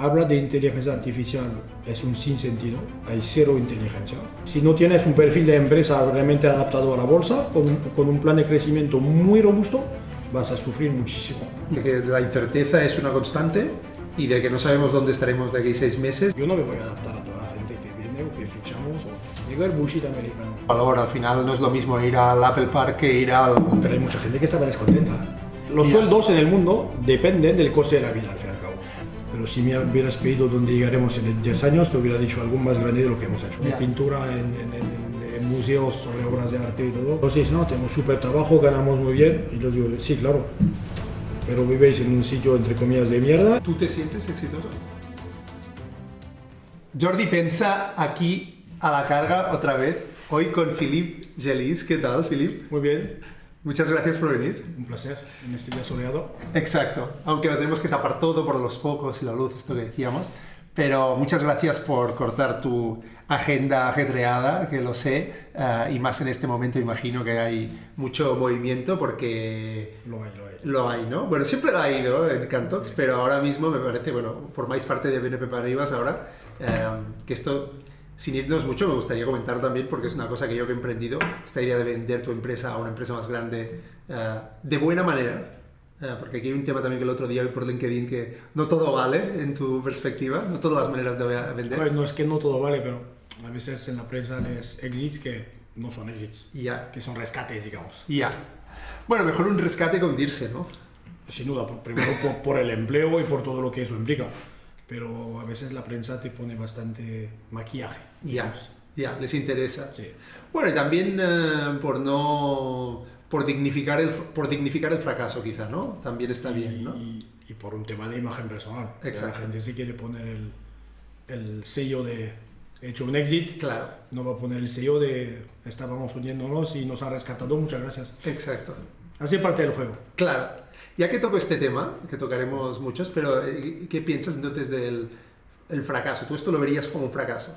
habla de inteligencia artificial es un sinsentido, hay cero inteligencia. Si no tienes un perfil de empresa realmente adaptado a la bolsa, con un plan de crecimiento muy robusto, vas a sufrir muchísimo. De que la incerteza es una constante y de que no sabemos dónde estaremos de aquí 6 meses. Yo no me voy a adaptar a toda la gente que viene o que fichamos, o digo el bullshit americano. Valor, al final no es lo mismo ir al Apple Park que ir al... Pero hay mucha gente que estaba descontenta. Los sueldos en el mundo dependen del coste de la vida, al fin y al cabo. Pero si me hubieras pedido dónde llegaremos en 10 años, te hubiera dicho algo más grande de lo que hemos hecho. En pintura, en museos sobre obras de arte y todo. Entonces, no, tenemos súper trabajo, ganamos muy bien. Y yo digo, sí, claro. Pero vivéis en un sitio, entre comillas, de mierda. ¿Tú te sientes exitoso? Jordi Pensa aquí a la carga otra vez, hoy con Philippe Gelis. ¿Qué tal, Philippe? Muy bien. Muchas gracias por venir. Un placer, en este día soleado. Exacto, aunque lo tenemos que tapar todo por los focos y la luz, esto que decíamos. Pero muchas gracias por cortar tu agenda ajetreada, que lo sé, y más en este momento imagino que hay mucho movimiento porque... Lo hay. Lo hay, ¿no? Bueno, siempre lo ha ido en Cantox, pero ahora mismo me parece, bueno, formáis parte de BNP Paribas ahora, que esto... Sin irnos mucho, me gustaría comentar también, porque es una cosa que yo que he emprendido, esta idea de vender tu empresa a una empresa más grande de buena manera, porque aquí hay un tema también que el otro día vi por LinkedIn, que no todo vale en tu perspectiva, no todas las maneras de vender. Bueno, no es que no todo vale, pero a veces en la prensa lees exits que no son exits, que son rescates, digamos. Bueno, mejor un rescate que hundirse, ¿no? Sin duda, primero por el empleo y por todo lo que eso implica. Pero a veces la prensa te pone bastante maquillaje. Les interesa. Sí. Bueno, y también por dignificar el fracaso, quizá, ¿no? También está bien, ¿no? Y por un tema de imagen personal. Exacto. La gente si quiere poner el sello de he hecho un exit, claro, no va a poner el sello de estábamos hundiéndonos y nos ha rescatado, muchas gracias. Exacto. Hace parte del juego. Claro. Ya que toco este tema, que tocaremos muchos, pero ¿qué piensas entonces del fracaso? ¿Tú esto lo verías como un fracaso?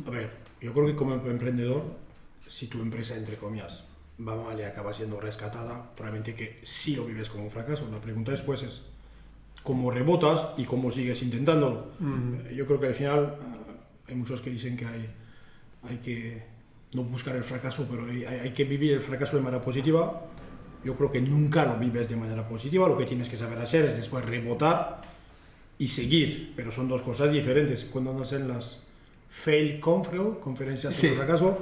A ver, yo creo que como emprendedor, si tu empresa, entre comillas, va mal y acaba siendo rescatada, probablemente que sí lo vives como un fracaso. La pregunta después es cómo rebotas y cómo sigues intentándolo. Yo creo que al final hay muchos que dicen que hay que no buscar el fracaso, pero hay que vivir el fracaso de manera positiva. Yo creo que nunca lo vives de manera positiva, lo que tienes que saber hacer es después rebotar y seguir, pero son dos cosas diferentes. Cuando nos hacen las fail conferencias sobre fracaso,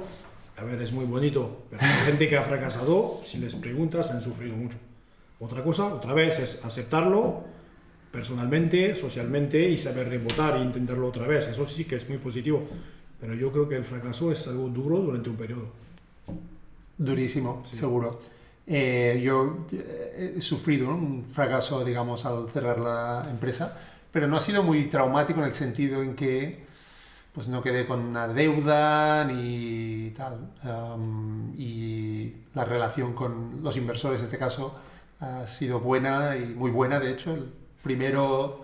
a ver, es muy bonito, pero la gente que ha fracasado, si les preguntas, han sufrido mucho. Otra vez es aceptarlo personalmente, socialmente y saber rebotar e intentarlo otra vez. Eso sí que es muy positivo, pero yo creo que el fracaso es algo duro durante un periodo. Durísimo, sí. Seguro. Yo he sufrido un fracaso, digamos, al cerrar la empresa, pero no ha sido muy traumático en el sentido en que pues no quedé con una deuda ni tal. Y la relación con los inversores en este caso ha sido buena y muy buena, de hecho.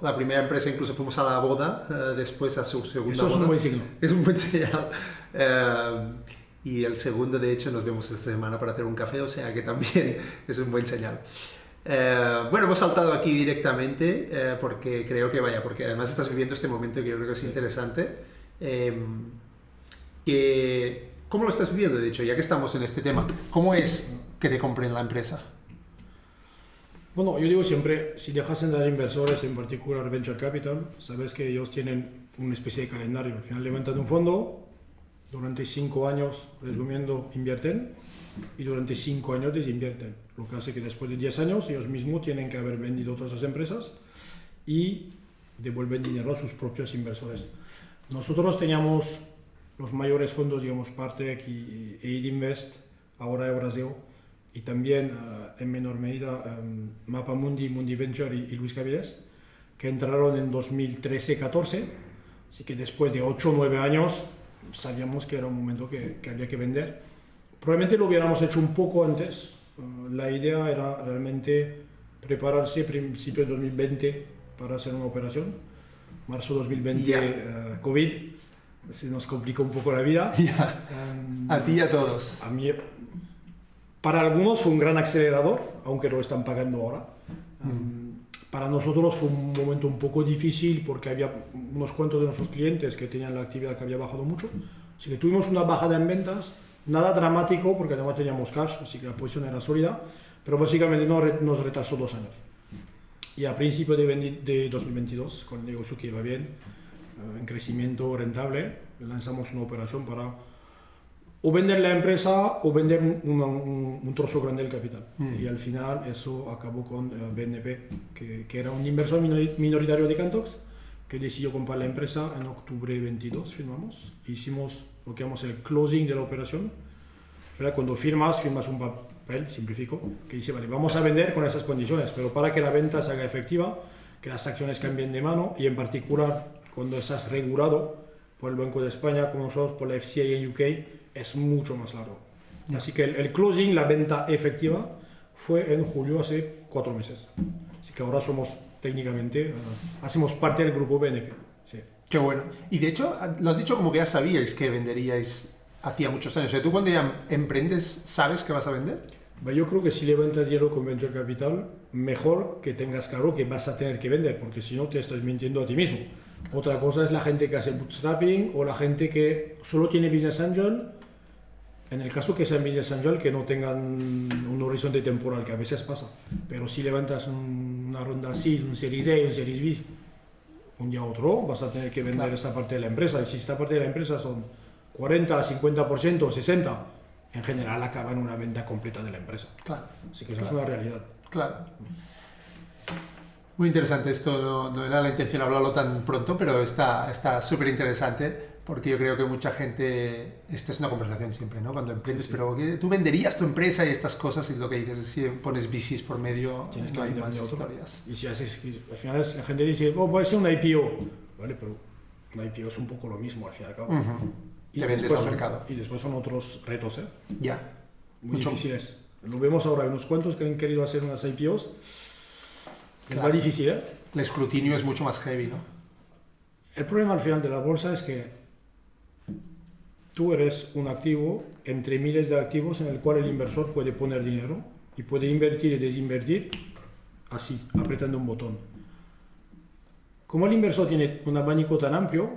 La primera empresa incluso fuimos a la boda, después a su segunda boda. Eso es un buen signo. Es un buen señal. Y el segundo, de hecho, nos vemos esta semana para hacer un café, o sea que también es un buen señal. Bueno, hemos saltado aquí directamente porque creo que porque además estás viviendo este momento que yo creo que es interesante. ¿Cómo lo estás viviendo, de hecho, ya que estamos en este tema? ¿Cómo es que te compren la empresa? Bueno, yo digo siempre, si dejas entrar a inversores, en particular Venture Capital, sabes que ellos tienen una especie de calendario. Al final levantan un fondo, durante 5 años, resumiendo, invierten y durante 5 años desinvierten. Lo que hace que después de 10 años ellos mismos tienen que haber vendido todas esas empresas y devuelven dinero a sus propios inversores. Nosotros teníamos los mayores fondos, digamos, Partech y Aid Invest, ahora Brasil, y también en menor medida Mapamundi, Mundi Venture y Luis Cavides, que entraron en 2013-14, así que después de 8 o 9 años sabíamos que era un momento que había que vender. Probablemente lo hubiéramos hecho un poco antes. La idea era realmente prepararse a principios de 2020 para hacer una operación. Marzo 2020, COVID, se nos complicó un poco la vida. A ti y a todos. A mí, para algunos fue un gran acelerador, aunque lo están pagando ahora. Para nosotros fue un momento un poco difícil porque había unos cuantos de nuestros clientes que tenían la actividad que había bajado mucho. Así que tuvimos una bajada en ventas, nada dramático porque además teníamos cash, así que la posición era sólida, pero básicamente nos retrasó 2 años. Y a principio de 2022, con el negocio que iba bien, en crecimiento rentable, lanzamos una operación para o vender la empresa o vender un trozo grande del capital. Y al final eso acabó con BNP, que era un inversor minoritario de Cantox, que decidió comprar la empresa en octubre 22, firmamos. Hicimos lo que llamamos el closing de la operación. Cuando firmas un papel, simplifico, que dice, vale, vamos a vender con esas condiciones, pero para que la venta se haga efectiva, que las acciones cambien de mano y en particular cuando estás regulado por el Banco de España, como nosotros, por la FCA en UK, es mucho más largo. Así que el closing, la venta efectiva, fue en julio, hace 4 meses. Así que ahora somos técnicamente, hacemos parte del grupo BNP. Sí. Qué bueno. Y de hecho, lo has dicho como que ya sabíais que venderíais hacía muchos años. O sea, ¿tú cuando ya emprendes sabes que vas a vender? Yo creo que si levantas dinero con Venture Capital, mejor que tengas claro que vas a tener que vender, porque si no te estás mintiendo a ti mismo. Otra cosa es la gente que hace bootstrapping o la gente que solo tiene Business Angel. En el caso que sean Business Angel, que no tengan un horizonte temporal, que a veces pasa. Pero si levantas una ronda así, un Series A, un Series B, un día a otro, vas a tener que vender esta parte de la empresa. Y si esta parte de la empresa son 40, 50%, 60%, en general acaba en una venta completa de la empresa. Claro. Así que eso es una realidad. Claro. Muy interesante esto, no era la intención hablarlo tan pronto, pero está súper interesante porque yo creo que mucha gente, esta es una conversación siempre, ¿no? Cuando emprendes, sí. Pero tú venderías tu empresa y estas cosas y lo que dices, si pones VCs por medio, tienes no que hay más otro. Historias. Y si haces, al final la gente dice, puede ser una IPO, ¿vale? Pero una IPO es un poco lo mismo al fin y al cabo. Y te vendes al mercado. Y después son otros retos, ¿eh? Ya. Muy difíciles. Lo vemos ahora, hay unos cuantos que han querido hacer unas IPOs. Es más difícil, ¿eh? El escrutinio es mucho más heavy, ¿no? El problema al final de la bolsa es que tú eres un activo entre miles de activos en el cual el inversor puede poner dinero y puede invertir y desinvertir así, apretando un botón. Como el inversor tiene un abanico tan amplio,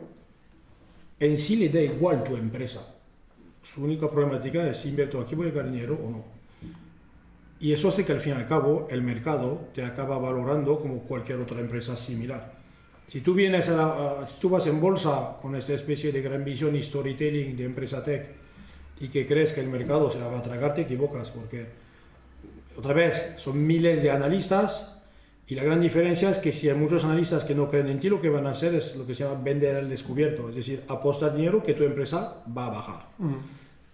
en sí le da igual tu empresa. Su única problemática es si invierto aquí voy a ganar dinero o no. Y eso hace que al fin y al cabo el mercado te acaba valorando como cualquier otra empresa similar. Si tú si tú vas en bolsa con esta especie de gran visión y storytelling de empresa tech y que crees que el mercado se la va a tragar, te equivocas, porque otra vez son miles de analistas y la gran diferencia es que si hay muchos analistas que no creen en ti, lo que van a hacer es lo que se llama vender al descubierto, es decir, apostar dinero que tu empresa va a bajar.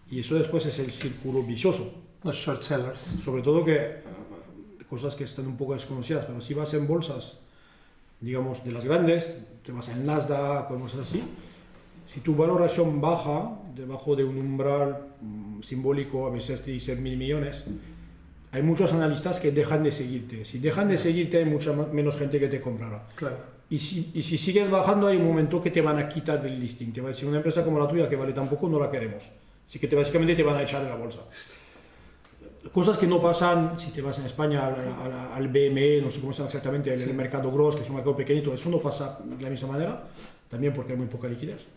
Y eso después es el círculo vicioso. Los short sellers. Sobre todo que cosas que están un poco desconocidas, pero si vas en bolsas, digamos, de las grandes, te vas en Nasdaq o cosas así, si tu valoración baja debajo de un umbral simbólico, a veces te dicen 1.000 millones, hay muchos analistas que dejan de seguirte. Si dejan de seguirte, hay mucha menos gente que te comprará. Claro. Y si sigues bajando, hay un momento que te van a quitar del listing. Te va a decir, una empresa como la tuya que vale tan poco, no la queremos. Así que básicamente te van a echar de la bolsa. Cosas que no pasan si te vas en España al BME, no sé cómo se llama exactamente, el mercado gross, que es un mercado pequeñito, eso no pasa de la misma manera, también porque hay muy poca liquidez.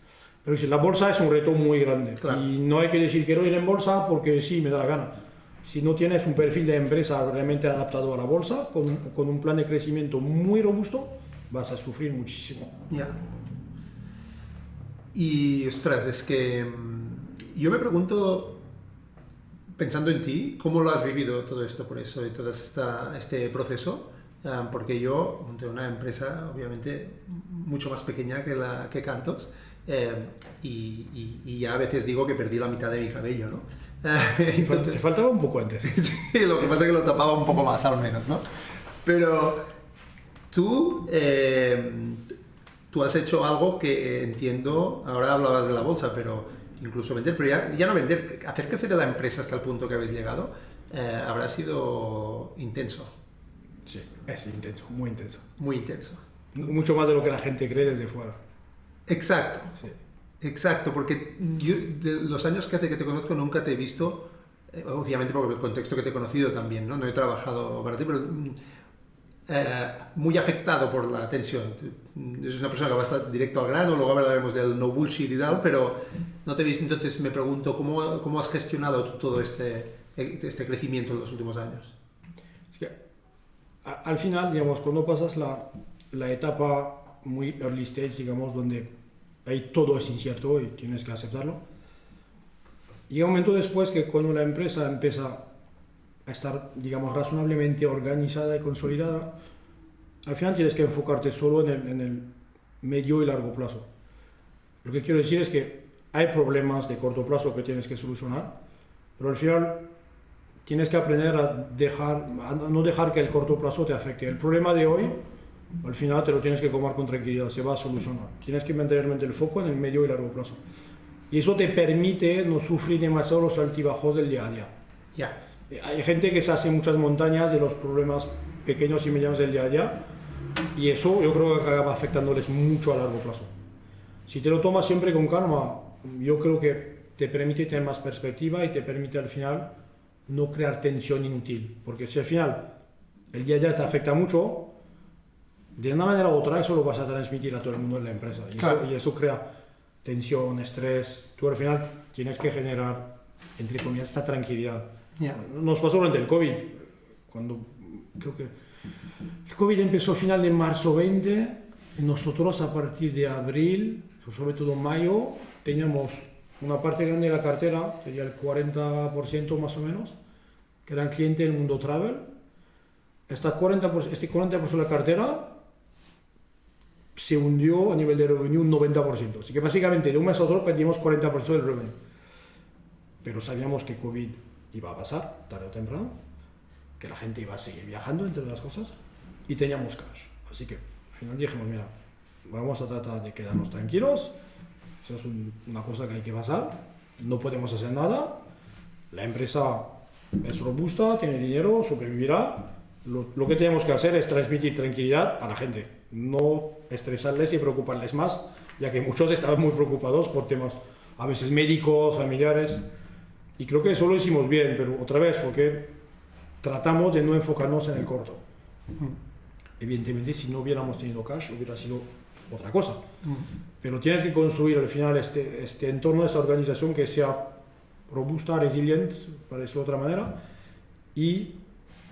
Pero sí, la bolsa es un reto muy grande. Claro. Y no hay que decir quiero ir en bolsa porque sí, me da la gana. Si no tienes un perfil de empresa realmente adaptado a la bolsa, con un plan de crecimiento muy robusto, vas a sufrir muchísimo. Ya. Y, ostras, es que yo me pregunto, pensando en ti, ¿cómo lo has vivido todo esto por eso y todo este proceso? Porque yo monté una empresa, obviamente, mucho más pequeña que Cantox, y ya a veces digo que perdí la mitad de mi cabello, ¿no? Entonces, te faltaba un poco antes. Sí, lo que pasa es que lo tapaba un poco más, al menos, ¿no? Pero tú has hecho algo que entiendo, ahora hablabas de la bolsa, pero incluso vender, pero ya no vender, hacer crecer a la empresa hasta el punto que habéis llegado, habrá sido intenso. Sí, es intenso, muy intenso. Muy intenso. Mucho más de lo que la gente cree desde fuera. Exacto. Sí. Exacto, porque yo de los años que hace que te conozco nunca te he visto, obviamente porque el contexto que te he conocido también, ¿no? No he trabajado para ti, pero muy afectado por la tensión. Es una persona que va a estar directo al grano, luego hablaremos del no bullshit y tal, pero no te he visto, entonces me pregunto cómo has gestionado tú todo este crecimiento en los últimos años. Es que al final, digamos, cuando pasas la etapa muy early stage, digamos, donde ahí todo es incierto y tienes que aceptarlo, llega un momento después que cuando la empresa empieza a estar, digamos, razonablemente organizada y consolidada, al final tienes que enfocarte solo en el medio y largo plazo. Lo que quiero decir es que hay problemas de corto plazo que tienes que solucionar, pero al final tienes que aprender a no dejar que el corto plazo te afecte. El problema de hoy, al final te lo tienes que comer con tranquilidad, se va a solucionar. Tienes que mantener el foco en el medio y largo plazo. Y eso te permite no sufrir demasiado los altibajos del día a día. Ya. Hay gente que se hace muchas montañas de los problemas pequeños y medianos del día a día, y eso yo creo que acaba afectándoles mucho a largo plazo. Si te lo tomas siempre con calma, yo creo que te permite tener más perspectiva y te permite al final no crear tensión inútil. Porque si al final el día a día te afecta mucho, de una manera u otra eso lo vas a transmitir a todo el mundo en la empresa. Y eso crea tensión, estrés. Tú al final tienes que generar, entre comillas, esta tranquilidad. Yeah. Nos pasó durante el COVID, cuando creo que el COVID empezó a final de marzo 20, nosotros a partir de abril, sobre todo mayo, teníamos una parte grande de la cartera, sería el 40% más o menos, que eran clientes del mundo travel. Este 40% de la cartera se hundió a nivel de revenue un 90%. Así que básicamente de un mes a otro perdimos 40% del revenue. Pero sabíamos que COVID iba a pasar tarde o temprano, que la gente iba a seguir viajando, entre otras cosas, y teníamos cash. Así que al final dijimos, mira, vamos a tratar de quedarnos tranquilos, eso es una cosa que hay que pasar, no podemos hacer nada, la empresa es robusta, tiene dinero, sobrevivirá, lo que tenemos que hacer es transmitir tranquilidad a la gente, no estresarles y preocuparles más, ya que muchos estaban muy preocupados por temas a veces médicos, familiares, y creo que eso lo hicimos bien, pero otra vez, porque tratamos de no enfocarnos en el corto. Evidentemente, si no hubiéramos tenido cash, hubiera sido otra cosa. Pero tienes que construir al final este entorno, esta organización que sea robusta, resiliente, para decirlo de otra manera, y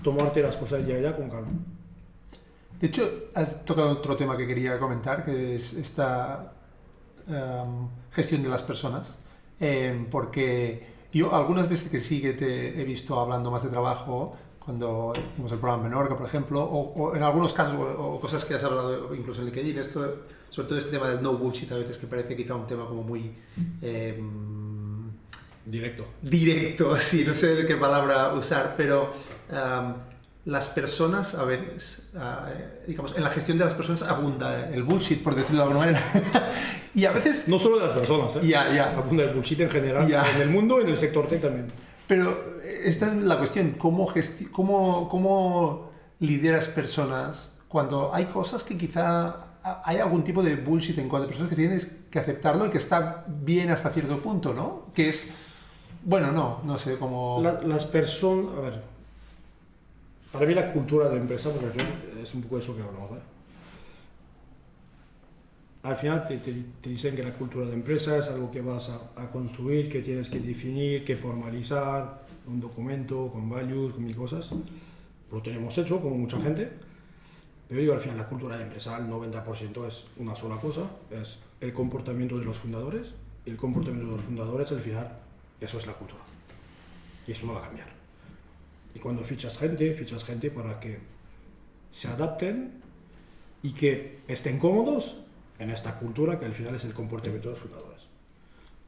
tomarte las cosas día a día con calma. De hecho, has tocado otro tema que quería comentar, que es esta gestión de las personas, porque yo algunas veces que sí que te he visto hablando más de trabajo, cuando hicimos el programa Menorca, por ejemplo, o en algunos casos, o cosas que has hablado incluso en LinkedIn, sobre todo este tema del no bullshit, a veces que parece quizá un tema como muy... Directo, sí, no sé qué palabra usar, pero las personas a veces, digamos, en la gestión de las personas abunda el bullshit, por decirlo de alguna manera. Y a veces... No solo de las personas, abunda el bullshit en general, en el mundo y en el sector tech también. Pero esta es la cuestión, ¿cómo lideras personas cuando hay cosas que quizá hay algún tipo de bullshit en cuanto a personas que tienes que aceptarlo y que está bien hasta cierto punto, ¿no? Que es, bueno, no sé cómo... Las personas, a ver, para mí la cultura de empresa, porque al final es un poco eso que hablamos, ¿vale? Al final te dicen que la cultura de empresa es algo que vas a construir, que tienes que definir, que formalizar, un documento, con values, con mil cosas. Lo tenemos hecho, como mucha gente, pero digo, al final la cultura de empresa, el 90% es una sola cosa, es el comportamiento de los fundadores, y el comportamiento de los fundadores, al final, eso es la cultura. Y eso no va a cambiar. Y cuando fichas gente para que se adapten y que estén cómodos en esta cultura que al final es el comportamiento de los fundadores.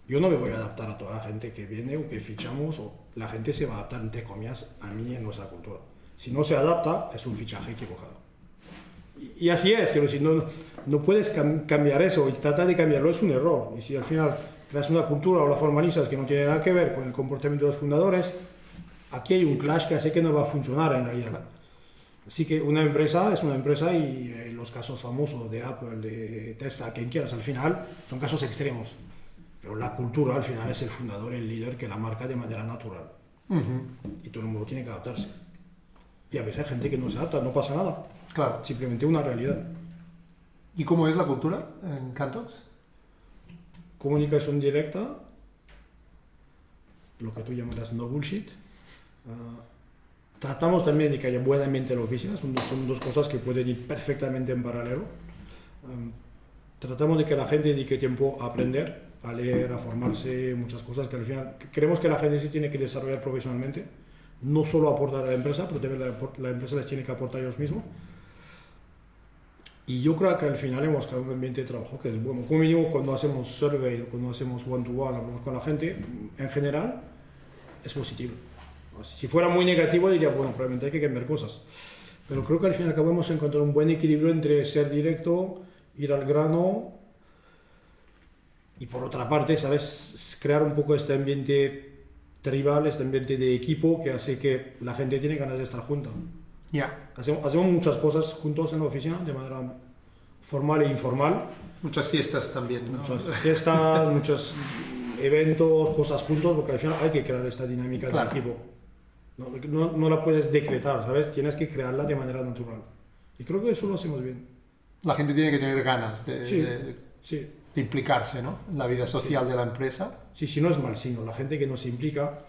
Yo no me voy a adaptar a toda la gente que viene o que fichamos, o la gente se va a adaptar, entre comillas, a mí en nuestra cultura. Si no se adapta, es un fichaje equivocado. Y así es, que si no puedes cambiar eso, y tratar de cambiarlo es un error. Y si al final creas una cultura o la formalizas que no tiene nada que ver con el comportamiento de los fundadores, aquí hay un clash que hace que no va a funcionar en realidad. Así que una empresa es una empresa, y los casos famosos de Apple, de Tesla, quien quieras, al final son casos extremos. Pero la cultura al final es el fundador, el líder que la marca de manera natural. Y todo el mundo tiene que adaptarse. Y a veces hay gente que no se adapta, no pasa nada. Claro. Simplemente una realidad. ¿Y cómo es la cultura en Cantox? Comunicación directa, lo que tú llamarás no bullshit. Tratamos también de que haya buen ambiente en la oficina, son dos cosas que pueden ir perfectamente en paralelo. Tratamos de que la gente dedique tiempo a aprender, a leer, a formarse, muchas cosas que al final creemos que la gente sí tiene que desarrollar profesionalmente, no solo aportar a la empresa, pero también la empresa les tiene que aportar a ellos mismos. Y yo creo que al final hemos creado un ambiente de trabajo que es bueno. Como mínimo, cuando hacemos survey o cuando hacemos one-to-one, hablamos con la gente, en general es positivo. Si fuera muy negativo diría, bueno, probablemente hay que cambiar cosas. Pero creo que al fin y al cabo hemos encontrado un buen equilibrio entre ser directo, ir al grano y por otra parte, ¿sabes? Crear un poco este ambiente tribal, este ambiente de equipo que hace que la gente tiene ganas de estar junta. Ya. Hacemos muchas cosas juntos en la oficina de manera formal e informal. Muchas fiestas también, ¿no? Muchas fiestas, muchos eventos, cosas juntos, porque al final hay que crear esta dinámica Claro. de equipo. No la puedes decretar, ¿sabes? Tienes que crearla de manera natural. Y creo que eso lo hacemos bien. La gente tiene que tener ganas Sí, de sí. implicarse, ¿no? En la vida social de la empresa. Sí, sí, no es mal signo. La gente que no se implica,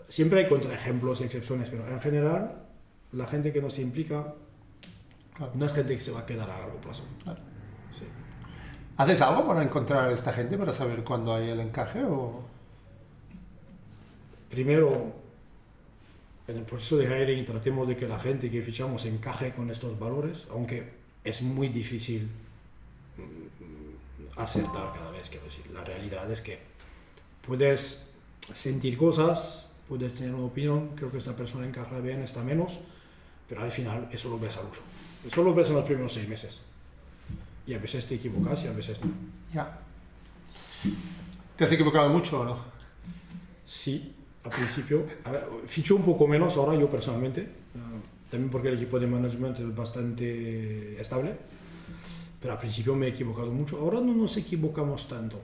siempre hay contraejemplos y excepciones, pero en general, la gente que no se implica Claro. no es gente que se va a quedar a largo plazo. Claro. Sí. ¿Haces algo para encontrar a esta gente, para saber cuándo hay el encaje? O... Primero, en el proceso de hiring tratemos de que la gente que fichamos encaje con estos valores, aunque es muy difícil acertar cada vez. Quiero decir, la realidad es que puedes sentir cosas, puedes tener una opinión, creo que esta persona encaja bien, esta menos, pero al final eso lo ves al uso. Eso lo ves en los primeros 6 meses. Y a veces te equivocas y a veces no. Ya. ¿Te has equivocado mucho o no? Sí, al principio. A ver, ficho un poco menos ahora yo personalmente, también porque el equipo de management es bastante estable, pero al principio me he equivocado mucho. Ahora no nos equivocamos tanto.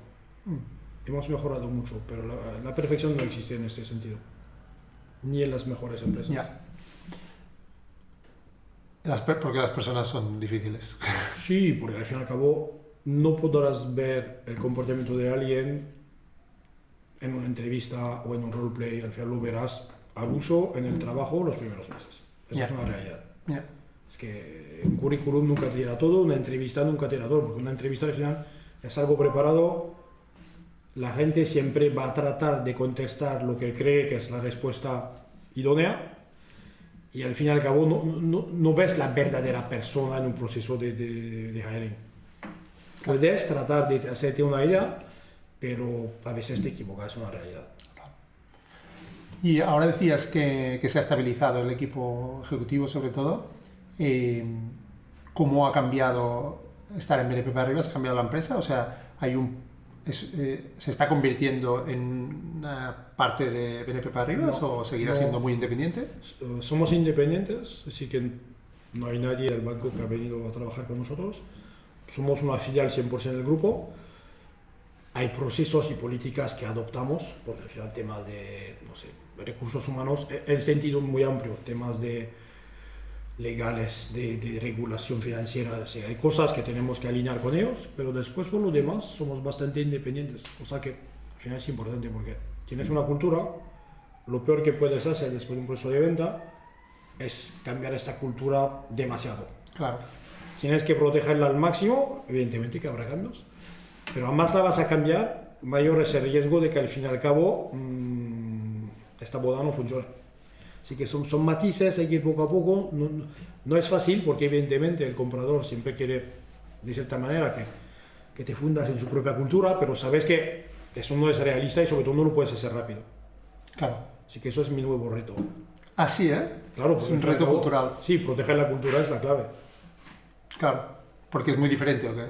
Hemos mejorado mucho, pero la perfección no existe en este sentido, ni en las mejores empresas. Ya. Porque las personas son difíciles. Sí, porque al fin y al cabo no podrás ver el comportamiento de alguien en una entrevista o en un roleplay, al final lo verás al uso en el trabajo los primeros meses. Esa es una realidad. Ya. Es que un currículum nunca te dirá todo, una entrevista nunca te dirá todo, porque una entrevista al final es algo preparado, la gente siempre va a tratar de contestar lo que cree que es la respuesta idónea, y al fin y al cabo no ves la verdadera persona en un proceso de hiring. Puedes tratar de hacerte una idea, pero a veces te equivocas, es una realidad. Y ahora decías que se ha estabilizado el equipo ejecutivo, sobre todo. ¿Cómo ha cambiado estar en BNP Paribas? ¿Ha cambiado la empresa? O sea, ¿se está convirtiendo en una parte de BNP Paribas o seguirá siendo muy independiente? Somos independientes, así que no hay nadie del banco que ha venido a trabajar con nosotros. Somos una filial 100% del grupo. Hay procesos y políticas que adoptamos, porque al final temas de, no sé, recursos humanos, en sentido muy amplio, temas de legales, de regulación financiera, o sea, hay cosas que tenemos que alinear con ellos, pero después por lo demás somos bastante independientes, cosa que al final es importante porque tienes una cultura, lo peor que puedes hacer después de un proceso de venta es cambiar esta cultura demasiado. Claro. Tienes que protegerla al máximo, evidentemente que habrá cambios, pero a más la vas a cambiar, mayor es el riesgo de que al fin y al cabo esta boda no funcione. Así que son matices, hay que ir poco a poco. No es fácil porque evidentemente el comprador siempre quiere, de cierta manera, que te fundas en su propia cultura, pero sabes que eso no es realista y sobre todo no lo puedes hacer rápido. Claro. Así que eso es mi nuevo reto. Así, ¿eh? Claro, Es un reto cultural. Sí, proteger la cultura es la clave. Claro. Porque es muy diferente, ¿o qué?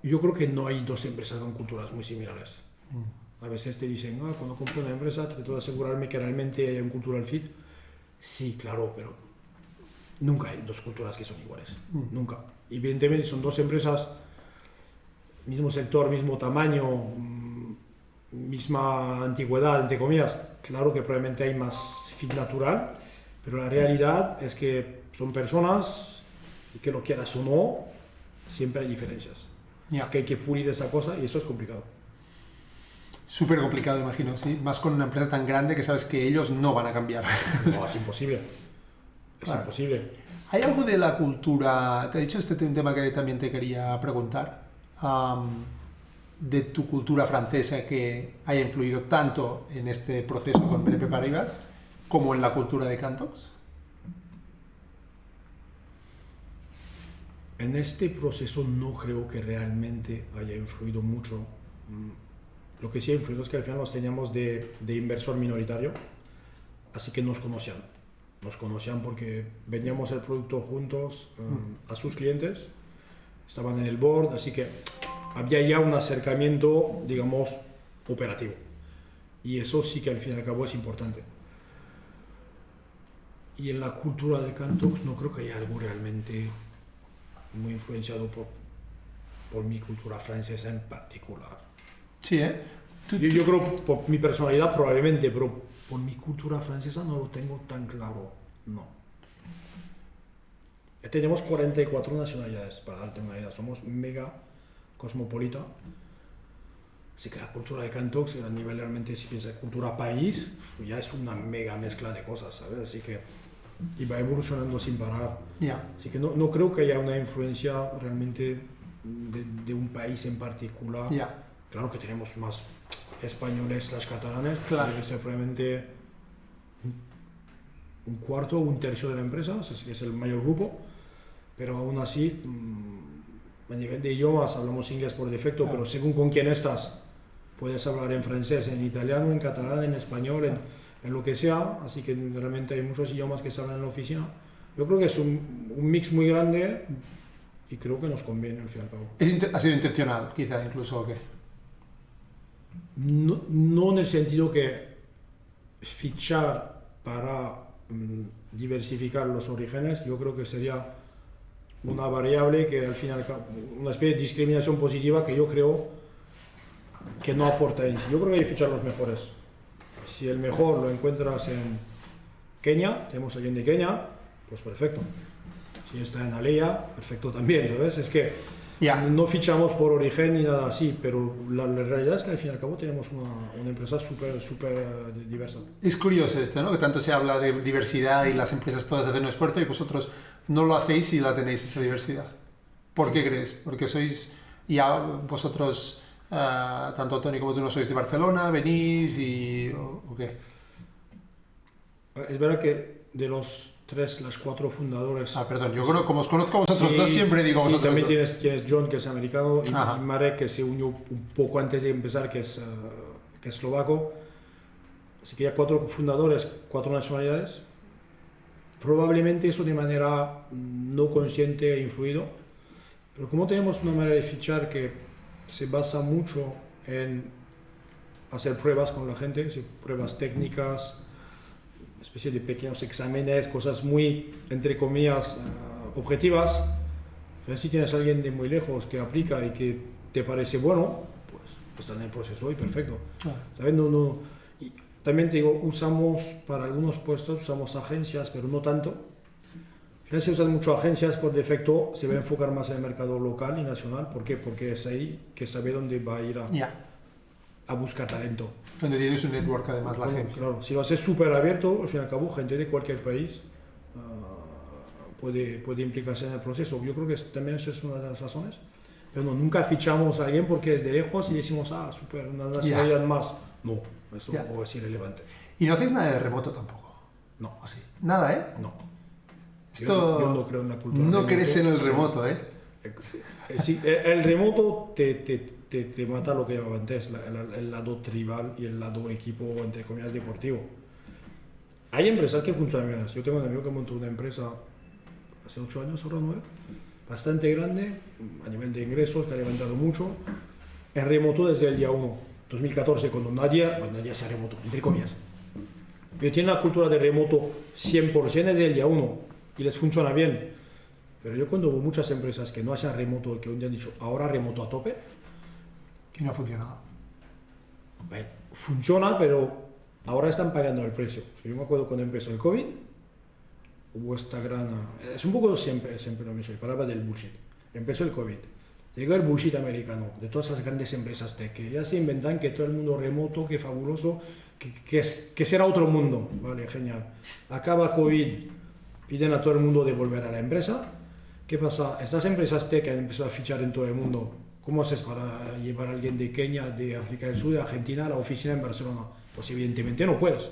Yo creo que no hay dos empresas con culturas muy similares. A veces te dicen, cuando compro una empresa trato de asegurarme que realmente haya un cultural fit. Sí, claro, pero nunca hay dos culturas que son iguales. Nunca. Evidentemente son dos empresas, mismo sector, mismo tamaño, misma antigüedad, entre comillas. Claro que probablemente hay más fit natural, Pero la realidad es que son personas y que lo quieras o no, siempre hay diferencias. Ya. Que hay que pulir esa cosa y eso es complicado. Súper complicado, imagino, ¿sí? Más con una empresa tan grande que sabes que ellos no van a cambiar. No, es imposible. Es Claro. imposible. ¿Hay algo de la cultura? Te he dicho un tema que también te quería preguntar. De tu cultura francesa que haya influido tanto en este proceso con BNP Paribas como en la cultura de Cantox. En este proceso no creo que realmente haya influido mucho. Lo que sí ha influido es que al final nos teníamos de inversor minoritario, así que nos conocían. Nos conocían porque vendíamos el producto juntos a sus clientes, estaban en el board, así que había ya un acercamiento, digamos, operativo. Y eso sí que al fin y al cabo es importante. Y en la cultura de Cantox no creo que haya algo realmente muy influenciado por mi cultura francesa en particular. Sí, ¿eh? Yo creo por mi personalidad probablemente, pero por mi cultura francesa no lo tengo tan claro, no. Tenemos 44 nacionalidades, para darte una idea, somos mega cosmopolita. Así que la cultura de Cantox, a nivel realmente, si piensas cultura país, ya es una mega mezcla de cosas, ¿sabes? Así que y va evolucionando sin parar. Ya. Así que no creo que haya una influencia realmente de un país en particular. Ya. Claro que tenemos más españoles, las catalanes, Claro. debe ser probablemente un cuarto o un tercio de la empresa, es el mayor grupo, pero aún así, a nivel de idiomas hablamos inglés por defecto, Claro. pero según con quién estás, puedes hablar en francés, en italiano, en catalán, en español, en lo que sea, así que realmente hay muchos idiomas que se hablan en la oficina. Yo creo que es un mix muy grande y creo que nos conviene al fin y al cabo. ¿Ha sido intencional, quizá, incluso, o qué? No en el sentido que fichar para diversificar los orígenes, yo creo que sería una variable que al final, una especie de discriminación positiva que yo creo que no aporta en sí. Yo creo que hay que fichar los mejores. Si el mejor lo encuentras en Kenia, tenemos a alguien de Kenia, pues perfecto. Si está en Aleya, perfecto también, ¿sabes? Es que Ya. no fichamos por origen ni nada así, pero la realidad es que al fin y al cabo tenemos una empresa súper diversa. Es curioso esto, ¿no? Que tanto se habla de diversidad y las empresas todas hacen un esfuerzo y vosotros no lo hacéis y la tenéis esa diversidad. ¿Por qué crees? Porque sois, ya vosotros, tanto Tony como tú no sois de Barcelona, venís y... ¿o qué? Es verdad que de los las 4 fundadores... Perdón, yo creo, como os conozco a vosotros dos, siempre digo sí, vosotros también dos. tienes John, que es americano, y Ajá. Marek, que se unió un poco antes de empezar, que es eslovaco. Así que ya 4 fundadores, 4 nacionalidades. Probablemente eso de manera no consciente ha influido, pero como tenemos una manera de fichar que se basa mucho en hacer pruebas con la gente, pruebas técnicas, especie de pequeños exámenes, cosas muy, entre comillas, objetivas. Pero si tienes a alguien de muy lejos que aplica y que te parece bueno, pues está en el proceso y perfecto. ¿Sabes? Y también te digo, usamos para algunos puestos, usamos agencias, pero no tanto. Al final se usan mucho agencias por defecto, se va a enfocar más en el mercado local y nacional. ¿Por qué? Porque es ahí que sabe dónde va a ir a buscar talento. Donde tienes un network además la agencia. Claro, si lo haces súper abierto, al fin y al cabo, gente de cualquier país puede implicarse en el proceso. Yo creo que también esa es una de las razones. Pero no, nunca fichamos a alguien porque es de lejos y decimos, súper, una nacionalidad más. No, eso es irrelevante. ¿Y no hacéis nada de remoto tampoco? No. ¿O sí? Nada, ¿eh? No. Esto... Yo no creo en la cultura. No remoto. crees en el remoto, ¿eh? Sí, el remoto te mata lo que llamaba antes, el lado tribal y el lado equipo, entre comillas, deportivo. Hay empresas que funcionan bien. Yo tengo un amigo que montó una empresa hace 8 años, ahora 9, bastante grande, a nivel de ingresos, que ha levantado mucho, en remoto desde el día 1, 2014, cuando nadie hacía remoto, entre comillas. Pero tiene la cultura de remoto 100% desde el día 1 y les funciona bien. Pero yo cuando hubo muchas empresas que no hacían remoto, que un día han dicho, ahora remoto a tope, Y no ha funcionado. funciona, pero ahora están pagando el precio. Yo me acuerdo cuando empezó el COVID, hubo esta gran... Es un poco siempre lo mismo, y paraba del bullshit. Empezó el COVID. Llegó el bullshit americano, de todas esas grandes empresas tech, que ya se inventan que todo el mundo remoto, que fabuloso, que será otro mundo. Vale, genial. Acaba COVID, piden a todo el mundo de volver a la empresa. ¿Qué pasa? Estas empresas tech han empezado a fichar en todo el mundo. ¿Cómo haces para llevar a alguien de Kenia, de África del Sur, de Argentina a la oficina en Barcelona? Pues evidentemente no puedes.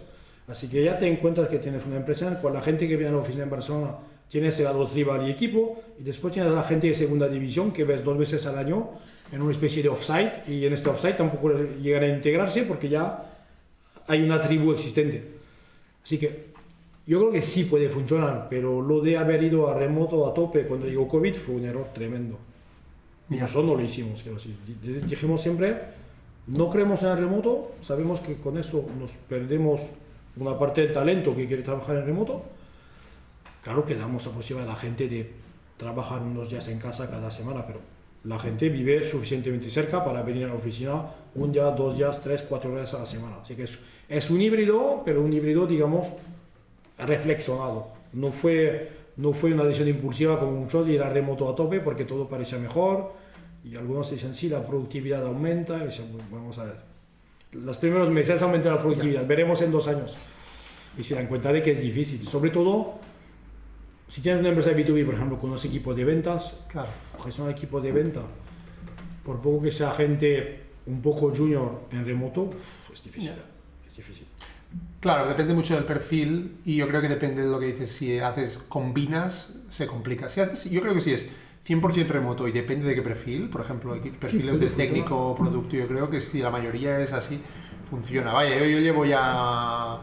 Así que ya te encuentras que tienes una empresa en la cual la gente que viene a la oficina en Barcelona tiene ese lado tribal y equipo, y después tienes a la gente de segunda división que ves 2 veces al año en una especie de offsite, y en este offsite tampoco llegan a integrarse porque ya hay una tribu existente. Así que yo creo que sí puede funcionar, pero lo de haber ido a remoto a tope cuando llegó COVID fue un error tremendo. Y nosotros no lo hicimos, quiero decir. Dijimos siempre, no creemos en el remoto, sabemos que con eso nos perdemos una parte del talento que quiere trabajar en remoto. Claro que damos la posibilidad a la gente de trabajar unos días en casa cada semana, pero la gente vive suficientemente cerca para venir a la oficina 1 día, 2 días, 3, 4 horas a la semana. Así que es un híbrido, pero un híbrido, digamos, reflexionado. No fue una decisión impulsiva como muchos de ir a remoto a tope porque todo parecía mejor, y algunos dicen sí, la productividad aumenta, y dicen, bueno, vamos a ver. Los primeros meses aumenta la productividad, veremos en 2 años. Y se dan cuenta de que es difícil, sobre todo si tienes una empresa de B2B, por ejemplo, con unos equipos de ventas, Claro. gestión de equipos de venta, por poco que sea gente un poco junior en remoto, es difícil. Es difícil. Claro, depende mucho del perfil, y yo creo que depende de lo que dices. Si combinas, se complica. Yo creo que si es 100% remoto y depende de qué perfil, por ejemplo, perfiles de técnico o producto, yo creo que si la mayoría es así, funciona. Vaya, yo llevo ya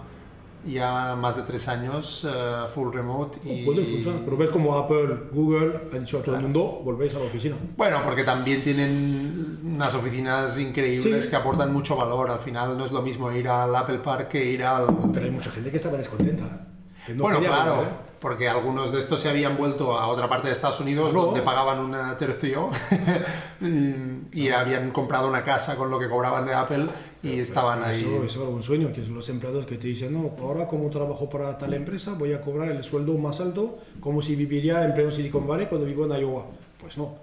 más de 3 años full remote y... Puede funcionar, pero ves como Apple, Google han dicho a todo el mundo, volvéis a la oficina. Bueno, porque también tienen unas oficinas increíbles, sí, que aportan mucho valor. Al final no es lo mismo ir al Apple Park que ir al... Pero hay mucha gente que estaba descontenta. Que no bueno, claro, volver, porque algunos de estos se habían vuelto a otra parte de Estados Unidos, donde pagaban un tercio y habían comprado una casa con lo que cobraban de Apple y estaban ahí. Eso era un sueño, que son los empleados que te dicen, no, ahora como trabajo para tal empresa voy a cobrar el sueldo más alto como si viviría en pleno Silicon Valley cuando vivo en Iowa. Pues no.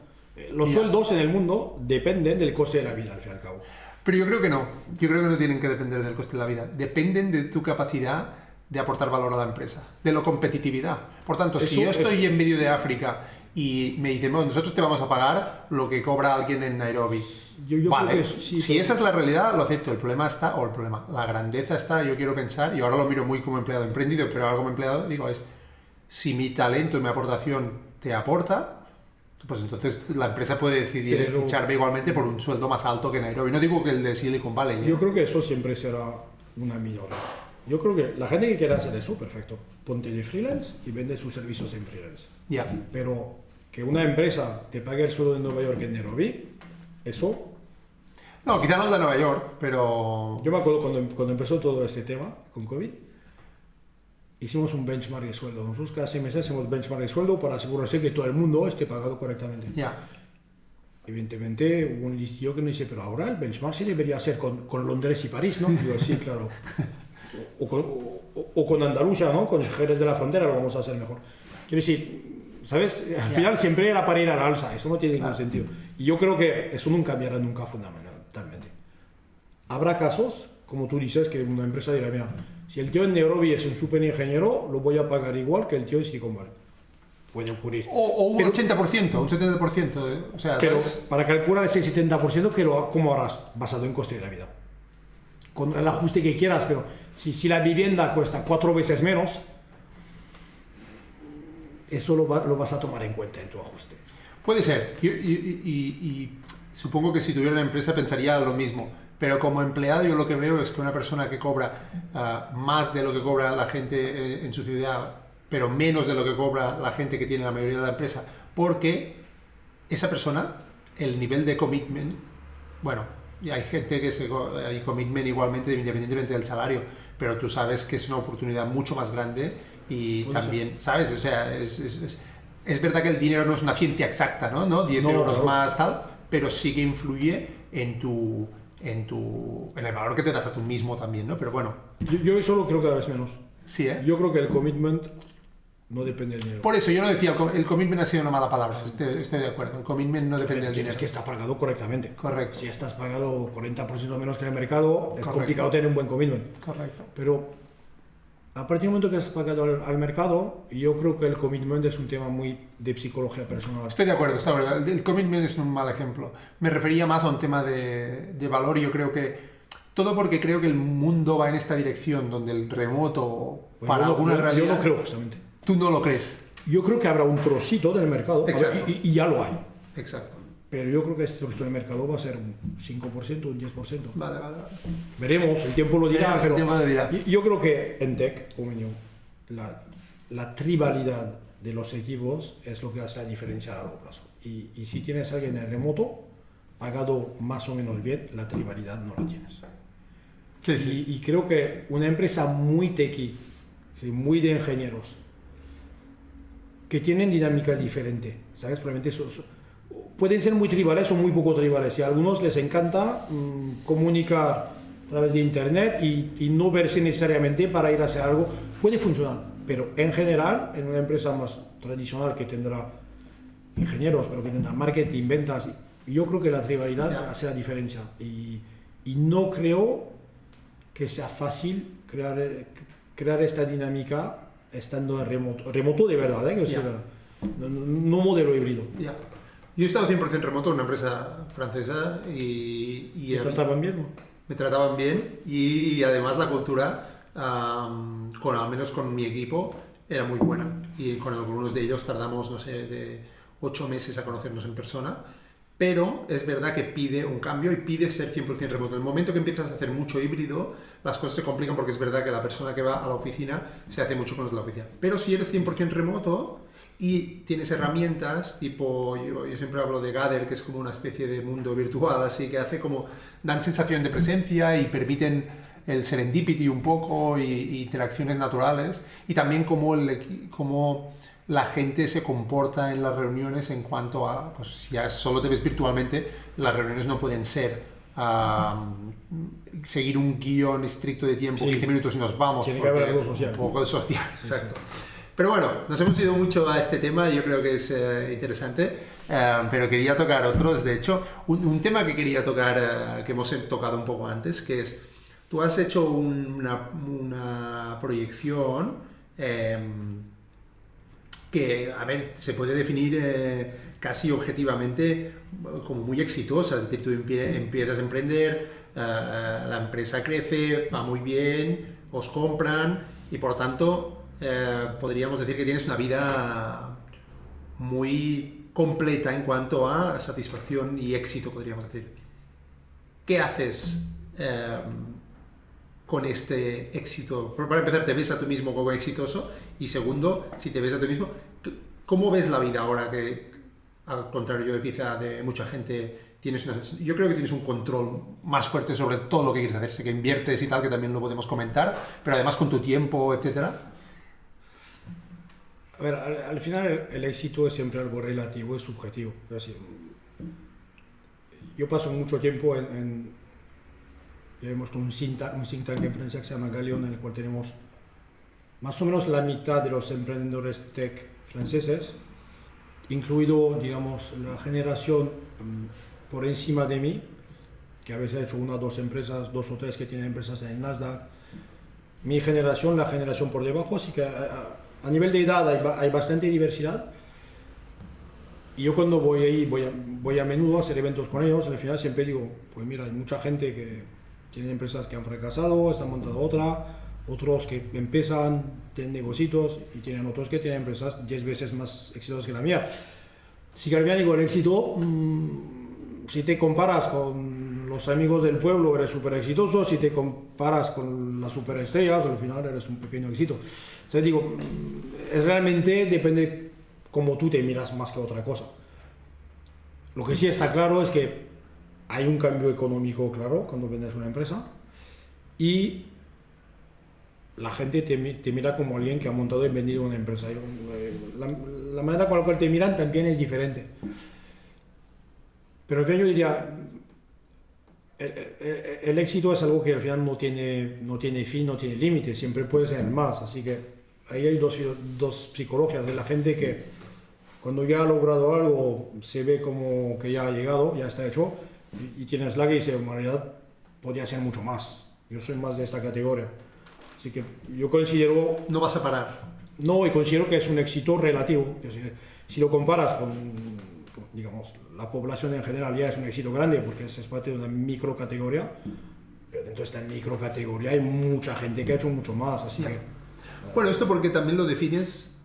Los sueldos en el mundo dependen del coste de la vida, al fin y al cabo. Pero yo creo que no. Yo creo que no tienen que depender del coste de la vida. Dependen de tu capacidad de aportar valor a la empresa, de la competitividad. Por tanto, si yo estoy en medio de África y me dicen, bueno, nosotros te vamos a pagar lo que cobra alguien en Nairobi. Vale, si esa es la realidad, lo acepto. El problema está, la grandeza está, yo quiero pensar, y ahora lo miro muy como empleado emprendido, pero ahora como empleado digo, es, si mi talento y mi aportación te aporta, pues entonces la empresa puede decidir ficharme igualmente por un sueldo más alto que Nairobi. No digo que el de Silicon Valley. Yo creo que eso siempre será una minoría. Yo creo que la gente que quiera hacer eso, perfecto. Ponte de freelance y vende sus servicios en freelance. Ya. Pero que una empresa te pague el sueldo de Nueva York en Nairobi, eso... No, quizá no el de Nueva York, pero... Yo me acuerdo cuando empezó todo este tema con COVID, hicimos un benchmark de sueldo. Nosotros cada 6 meses hacemos benchmark de sueldo para asegurarse que todo el mundo esté pagado correctamente. Ya. Evidentemente hubo un listillo que me dice, pero ahora el benchmark sí debería ser con Londres y París, ¿no? Y yo, sí, claro. O con Andalucía, ¿no? Con Jerez de la Frontera lo vamos a hacer mejor. Quiero decir, ¿sabes? Al final siempre era para ir al alza, eso no tiene ningún sentido. Y yo creo que eso no cambiará nunca fundamentalmente. Habrá casos, como tú dices, que una empresa dirá, mira, si el tío en Nairobi es un super ingeniero, lo voy a pagar igual que el tío en Silicon Valley. Puede ocurrir. O un 80%, un 70%. O sea, pero para calcular ese 70%, ¿cómo harás? Basado en coste de la vida. Con el ajuste que quieras, pero si la vivienda cuesta 4 veces menos, eso lo vas a tomar en cuenta en tu ajuste. Puede ser. Y supongo que si tuviera una empresa pensaría lo mismo. Pero como empleado yo lo que veo es que una persona que cobra más de lo que cobra la gente en su ciudad, pero menos de lo que cobra la gente que tiene la mayoría de la empresa, porque esa persona, el nivel de commitment, bueno, y hay gente que hay commitment igualmente independientemente del salario, pero tú sabes que es una oportunidad mucho más grande y también, ¿sabes? O sea, es verdad que el dinero no es una ciencia exacta, ¿no? 10 euros más tal, pero sí que influye en el valor que te das a tú mismo también, ¿no? Pero bueno. Yo eso lo creo cada vez menos. Sí, ¿eh? Yo creo que el commitment no depende del dinero. Por eso yo no decía, el commitment ha sido una mala palabra, estoy de acuerdo, el commitment no depende del dinero. Es que está pagado correctamente. Correcto. Si estás pagado 40% menos que en el mercado, es Correcto. complicado tener un buen commitment. Correcto. Pero a partir del momento que has pagado al mercado, yo creo que el commitment es un tema muy de psicología personal. Estoy de acuerdo, está verdad. El commitment es un mal ejemplo. Me refería más a un tema de valor. Yo creo que todo porque creo que el mundo va en esta dirección, donde el remoto, para alguna realidad... Yo no creo justamente. ¿Tú no lo crees? Yo creo que habrá un trocito del mercado, Exacto. y ya lo hay. Exacto. Pero yo creo que este trocito del mercado va a ser un 5%, un 10%. Vale. Veremos, el tiempo lo dirá. Veremos, el tiempo lo dirá. Yo creo que en tech, como yo, la tribalidad de los equipos es lo que hace la diferencia a largo plazo. Y si tienes a alguien en remoto, pagado más o menos bien, la tribalidad no la tienes. Sí. Y creo que una empresa muy techy, ¿sí? Muy de ingenieros, que tienen dinámicas diferentes, ¿sabes? Probablemente pueden ser muy tribales o muy poco tribales, y a algunos les encanta comunicar a través de internet y no verse necesariamente para ir a hacer algo. Puede funcionar, pero en general, en una empresa más tradicional que tendrá ingenieros, pero que tendrá marketing, ventas, yo creo que la tribalidad hace la diferencia, y no creo que sea fácil crear esta dinámica estando en remoto de verdad, ¿eh? O sea, no modelo híbrido. Yo he estado 100% remoto en una empresa francesa y ¿Te trataban bien, no? Me trataban bien, y además la cultura, al menos con mi equipo, era muy buena, y con algunos de ellos tardamos, no sé, de 8 meses a conocernos en persona. Pero es verdad que pide un cambio y pide ser 100% remoto. En el momento que empiezas a hacer mucho híbrido, las cosas se complican, porque es verdad que la persona que va a la oficina se hace mucho con los de la oficina. Pero si eres 100% remoto y tienes herramientas, tipo, yo siempre hablo de Gather, que es como una especie de mundo virtual, así que dan sensación de presencia y permiten el serendipity un poco, y interacciones naturales, y también como la gente se comporta en las reuniones en cuanto a, pues si ya solo te ves virtualmente, las reuniones no pueden ser seguir un guión estricto de tiempo, 15 minutos y nos vamos. Tiene que haber algo social. Un poco de social, Sí, exacto. sí. Pero bueno, nos hemos ido mucho a este tema, y yo creo que es interesante, pero quería tocar otros. De hecho, un tema que quería tocar, que hemos tocado un poco antes, que es, tú has hecho una proyección que, a ver, se puede definir casi objetivamente como muy exitosa. Es decir, tú empiezas a emprender, la empresa crece, va muy bien, os compran, y por tanto podríamos decir que tienes una vida muy completa en cuanto a satisfacción y éxito, podríamos decir. ¿Qué haces con este éxito? Para empezar, ¿te ves a tú mismo como exitoso? Y segundo, si te ves a tú mismo, ¿cómo ves la vida ahora que, al contrario yo quizá de mucha gente, yo creo que tienes un control más fuerte sobre todo lo que quieres hacer? Sé que inviertes y tal, que también lo podemos comentar, pero además con tu tiempo, etcétera. A ver, al final el éxito es siempre algo relativo, es subjetivo. Es decir, yo paso mucho tiempo tenemos un think tank en Francia que se llama Galion, en el cual tenemos más o menos la mitad de los emprendedores tech franceses, incluido, digamos, la generación por encima de mí, que a veces ha hecho 1 o 2 empresas, 2 o 3 que tienen empresas en el Nasdaq. Mi generación, la generación por debajo, así que a nivel de edad hay bastante diversidad. Y yo cuando voy ahí, voy a menudo a hacer eventos con ellos, al final siempre digo, pues mira, hay mucha gente que tiene empresas que han fracasado, están montando otros que empiezan, tienen negocios, y tienen otros que tienen empresas 10 veces más exitosas que la mía. Así que al final digo, el éxito, si te comparas con los amigos del pueblo, eres súper exitoso. Si te comparas con las superestrellas, al final eres un pequeño éxito. O sea, digo, es realmente depende cómo tú te miras más que otra cosa. Lo que sí está claro es que hay un cambio económico claro cuando vendes una empresa, y la gente te mira como alguien que ha montado y vendido una empresa. La manera con la cual te miran también es diferente. Pero al final yo diría, el éxito es algo que al final no tiene fin, no tiene límite, siempre puede ser más. Así que ahí hay dos psicologías de la gente que cuando ya ha logrado algo se ve como que ya ha llegado, ya está hecho, y tienes la que dice, en realidad podría ser mucho más. Yo soy más de esta categoría. Así que yo considero... No vas a parar. No, y considero que es un éxito relativo. Que si lo comparas con, digamos, la población en general ya es un éxito grande porque es parte de una microcategoría, pero dentro de esta microcategoría hay mucha gente que ha hecho mucho más, así que... Bueno, esto porque también lo defines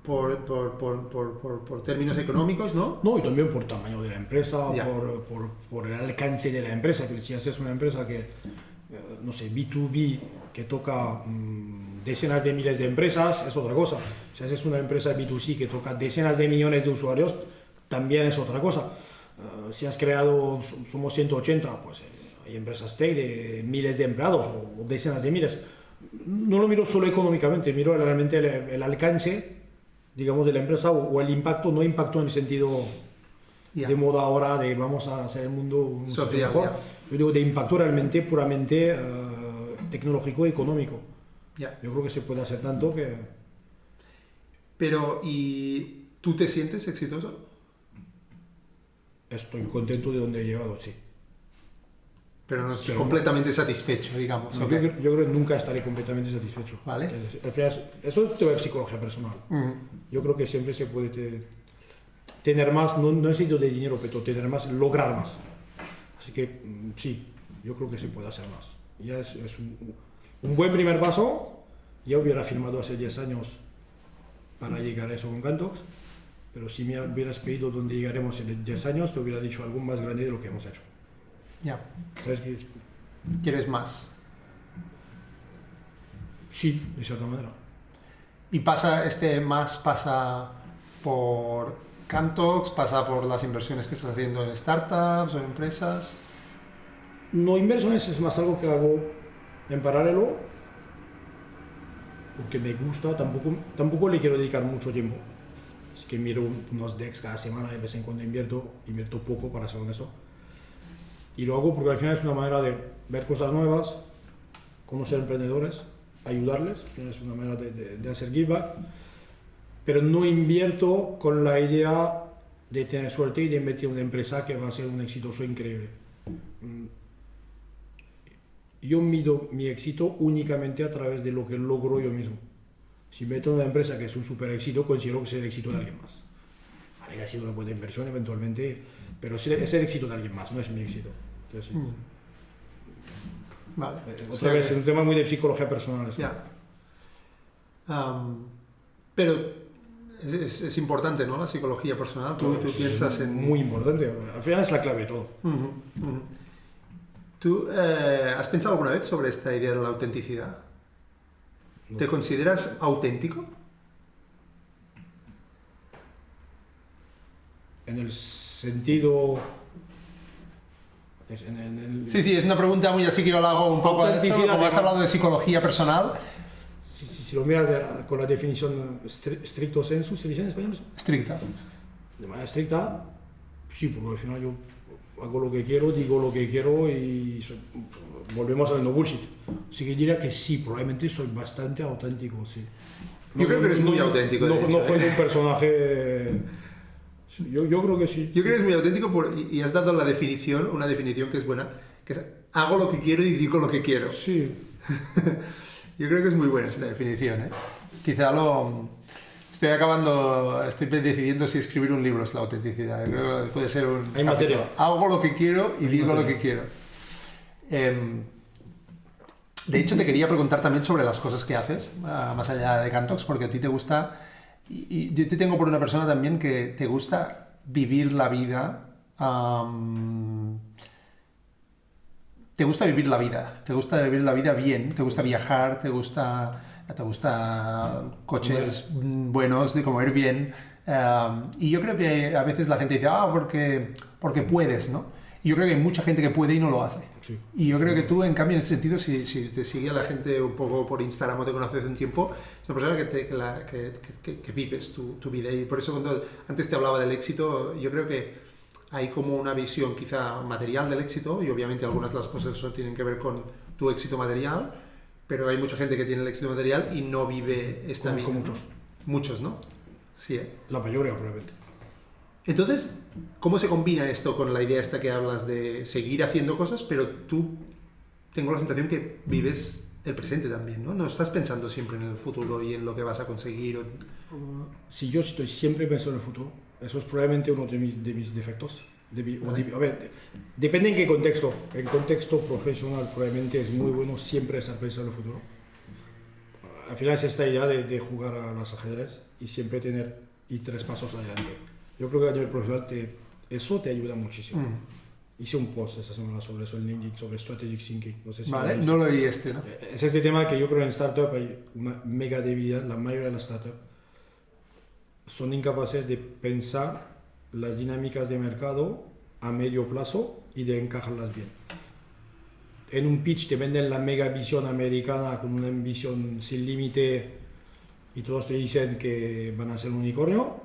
por términos económicos, ¿no? No, y también por tamaño de la empresa, Ya. por el alcance de la empresa, que si haces una empresa que, no sé, B2B, que toca decenas de miles de empresas, es otra cosa. Si haces una empresa B2C que toca decenas de millones de usuarios, también es otra cosa. Si has creado, somos 180, pues hay empresas tech de miles de empleados o decenas de miles. No lo miro solo económicamente, miro realmente el alcance, digamos, de la empresa o el impacto, no impacto en el sentido Ya. de moda ahora, de vamos a hacer el mundo un sitio Social, mejor. ya. Yo digo de impacto realmente puramente tecnológico y económico. Ya. Yo creo que se puede hacer tanto que... Pero, ¿y tú te sientes exitoso? Estoy contento de donde he llegado, sí. Pero no es Sí. completamente satisfecho, digamos. No, ¿ok? yo creo que nunca estaré completamente satisfecho. Vale. Al final, eso es tema de psicología personal. Yo creo que siempre se puede tener más, no necesito de dinero, pero tener más, lograr más. Así que sí, yo creo que se puede hacer más. Ya es un buen primer paso. Ya hubiera firmado hace 10 años para llegar a eso con Cantox, pero si me hubieras pedido dónde llegaremos en 10 años, te hubiera dicho algo más grande de lo que hemos hecho. Ya. ¿Sabes qué? ¿Quieres más? Sí, de cierta manera. Y pasa por Cantox, pasa por las inversiones que estás haciendo en startups o en empresas. No, inversiones es más algo que hago en paralelo, porque me gusta, tampoco le quiero dedicar mucho tiempo. Es que miro unos decks cada semana y de vez en cuando invierto poco para ser honesto. Y lo hago porque al final es una manera de ver cosas nuevas, conocer emprendedores, ayudarles, al final es una manera de hacer give back, pero no invierto con la idea de tener suerte y de invertir en una empresa que va a ser un exitoso increíble. Yo mido mi éxito únicamente a través de lo que logro yo mismo. Si meto en una empresa que es un super éxito, considero que es el éxito de alguien más. Vale, que ha sido una buena inversión eventualmente, pero es el éxito de alguien más, no es mi éxito. Entonces, sí. Vale. Otra vez, es un tema muy de psicología personal. Eso. Ya. Pero es importante, ¿no? La psicología personal. Tú Es piensas en... muy importante. Al final es la clave de todo. Ujú, ujú. ¿Tú has pensado alguna vez sobre esta idea de la autenticidad? No. ¿Te consideras auténtico? En el sentido... Sí, es una pregunta muy así que yo la hago un poco a esto, Autenticidad, como has digamos. hablado de psicología personal. Si lo miras con la definición stricto sensu, ¿se dice en español eso? Estricta. De manera estricta, sí, porque al final yo hago lo que quiero, digo lo que quiero y volvemos al no bullshit. Así que diría que sí, probablemente soy bastante auténtico, sí. Yo creo que eres muy auténtico, de No hecho, juego un personaje... Yo creo que sí. Yo creo que es muy auténtico y has dado una definición que es buena, que es hago lo que quiero y digo lo que quiero. Sí. Yo creo que es muy buena esta definición, ¿eh? Quizá estoy decidiendo si escribir un libro es la autenticidad. Yo creo que puede ser un Hay capítulo. materia. Hago lo que quiero y digo lo que quiero. De hecho, te quería preguntar también sobre las cosas que haces, más allá de Cantox, porque a ti te gusta, y yo te tengo por una persona también que te gusta vivir la vida. Te gusta vivir la vida bien, te gusta viajar, te gusta coches buenos, de comer bien. Y yo creo que a veces la gente dice, porque puedes, ¿no? Y yo creo que hay mucha gente que puede y no lo hace. Sí. Y yo creo que tú, en cambio, en ese sentido, si te sigue la gente un poco por Instagram o te conoce hace un tiempo, es una persona que vives tu vida. Y por eso cuando antes te hablaba del éxito, yo creo que hay como una visión quizá material del éxito, y obviamente algunas de las cosas tienen que ver con tu éxito material, pero hay mucha gente que tiene el éxito material y no vive esta vida. Conozco muchos. Muchos, ¿no? Sí, ¿eh? La mayoría, probablemente. Entonces, ¿cómo se combina esto con la idea esta que hablas de seguir haciendo cosas, pero tú tengo la sensación que vives el presente también, ¿no? No estás pensando siempre en el futuro y en lo que vas a conseguir. Si yo estoy siempre pensando en el futuro, eso es probablemente uno de mis defectos. A ver, depende en qué contexto. En contexto profesional probablemente es muy bueno siempre estar pensando en el futuro. Al final es esta idea de jugar a las ajedrez y siempre ir 3 pasos adelante. Yo creo que a nivel profesional eso te ayuda muchísimo. Hice un post esta semana sobre eso en LinkedIn, sobre Strategic Thinking. No sé si vale, no lo oí ¿no? Es este tema que yo creo en startup hay una mega debilidad. La mayoría de las startups son incapaces de pensar las dinámicas de mercado a medio plazo y de encajarlas bien. En un pitch te venden la mega visión americana con una visión sin límite y todos te dicen que van a ser un unicornio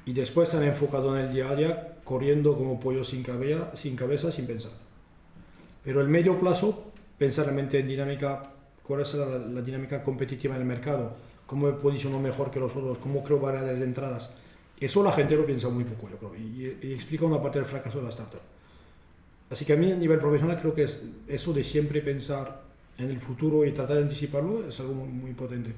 y después están enfocados en el día a día corriendo como pollo sin cabeza, sin pensar. Pero el medio plazo, pensar realmente en dinámica, cuál es la dinámica competitiva en el mercado, cómo me posiciono mejor que los otros, cómo creo barreras de entradas. Eso la gente lo piensa muy poco, yo creo, y explica una parte del fracaso de la startup. Así que a mí a nivel profesional creo que es eso de siempre pensar en el futuro y tratar de anticiparlo es algo muy, muy potente.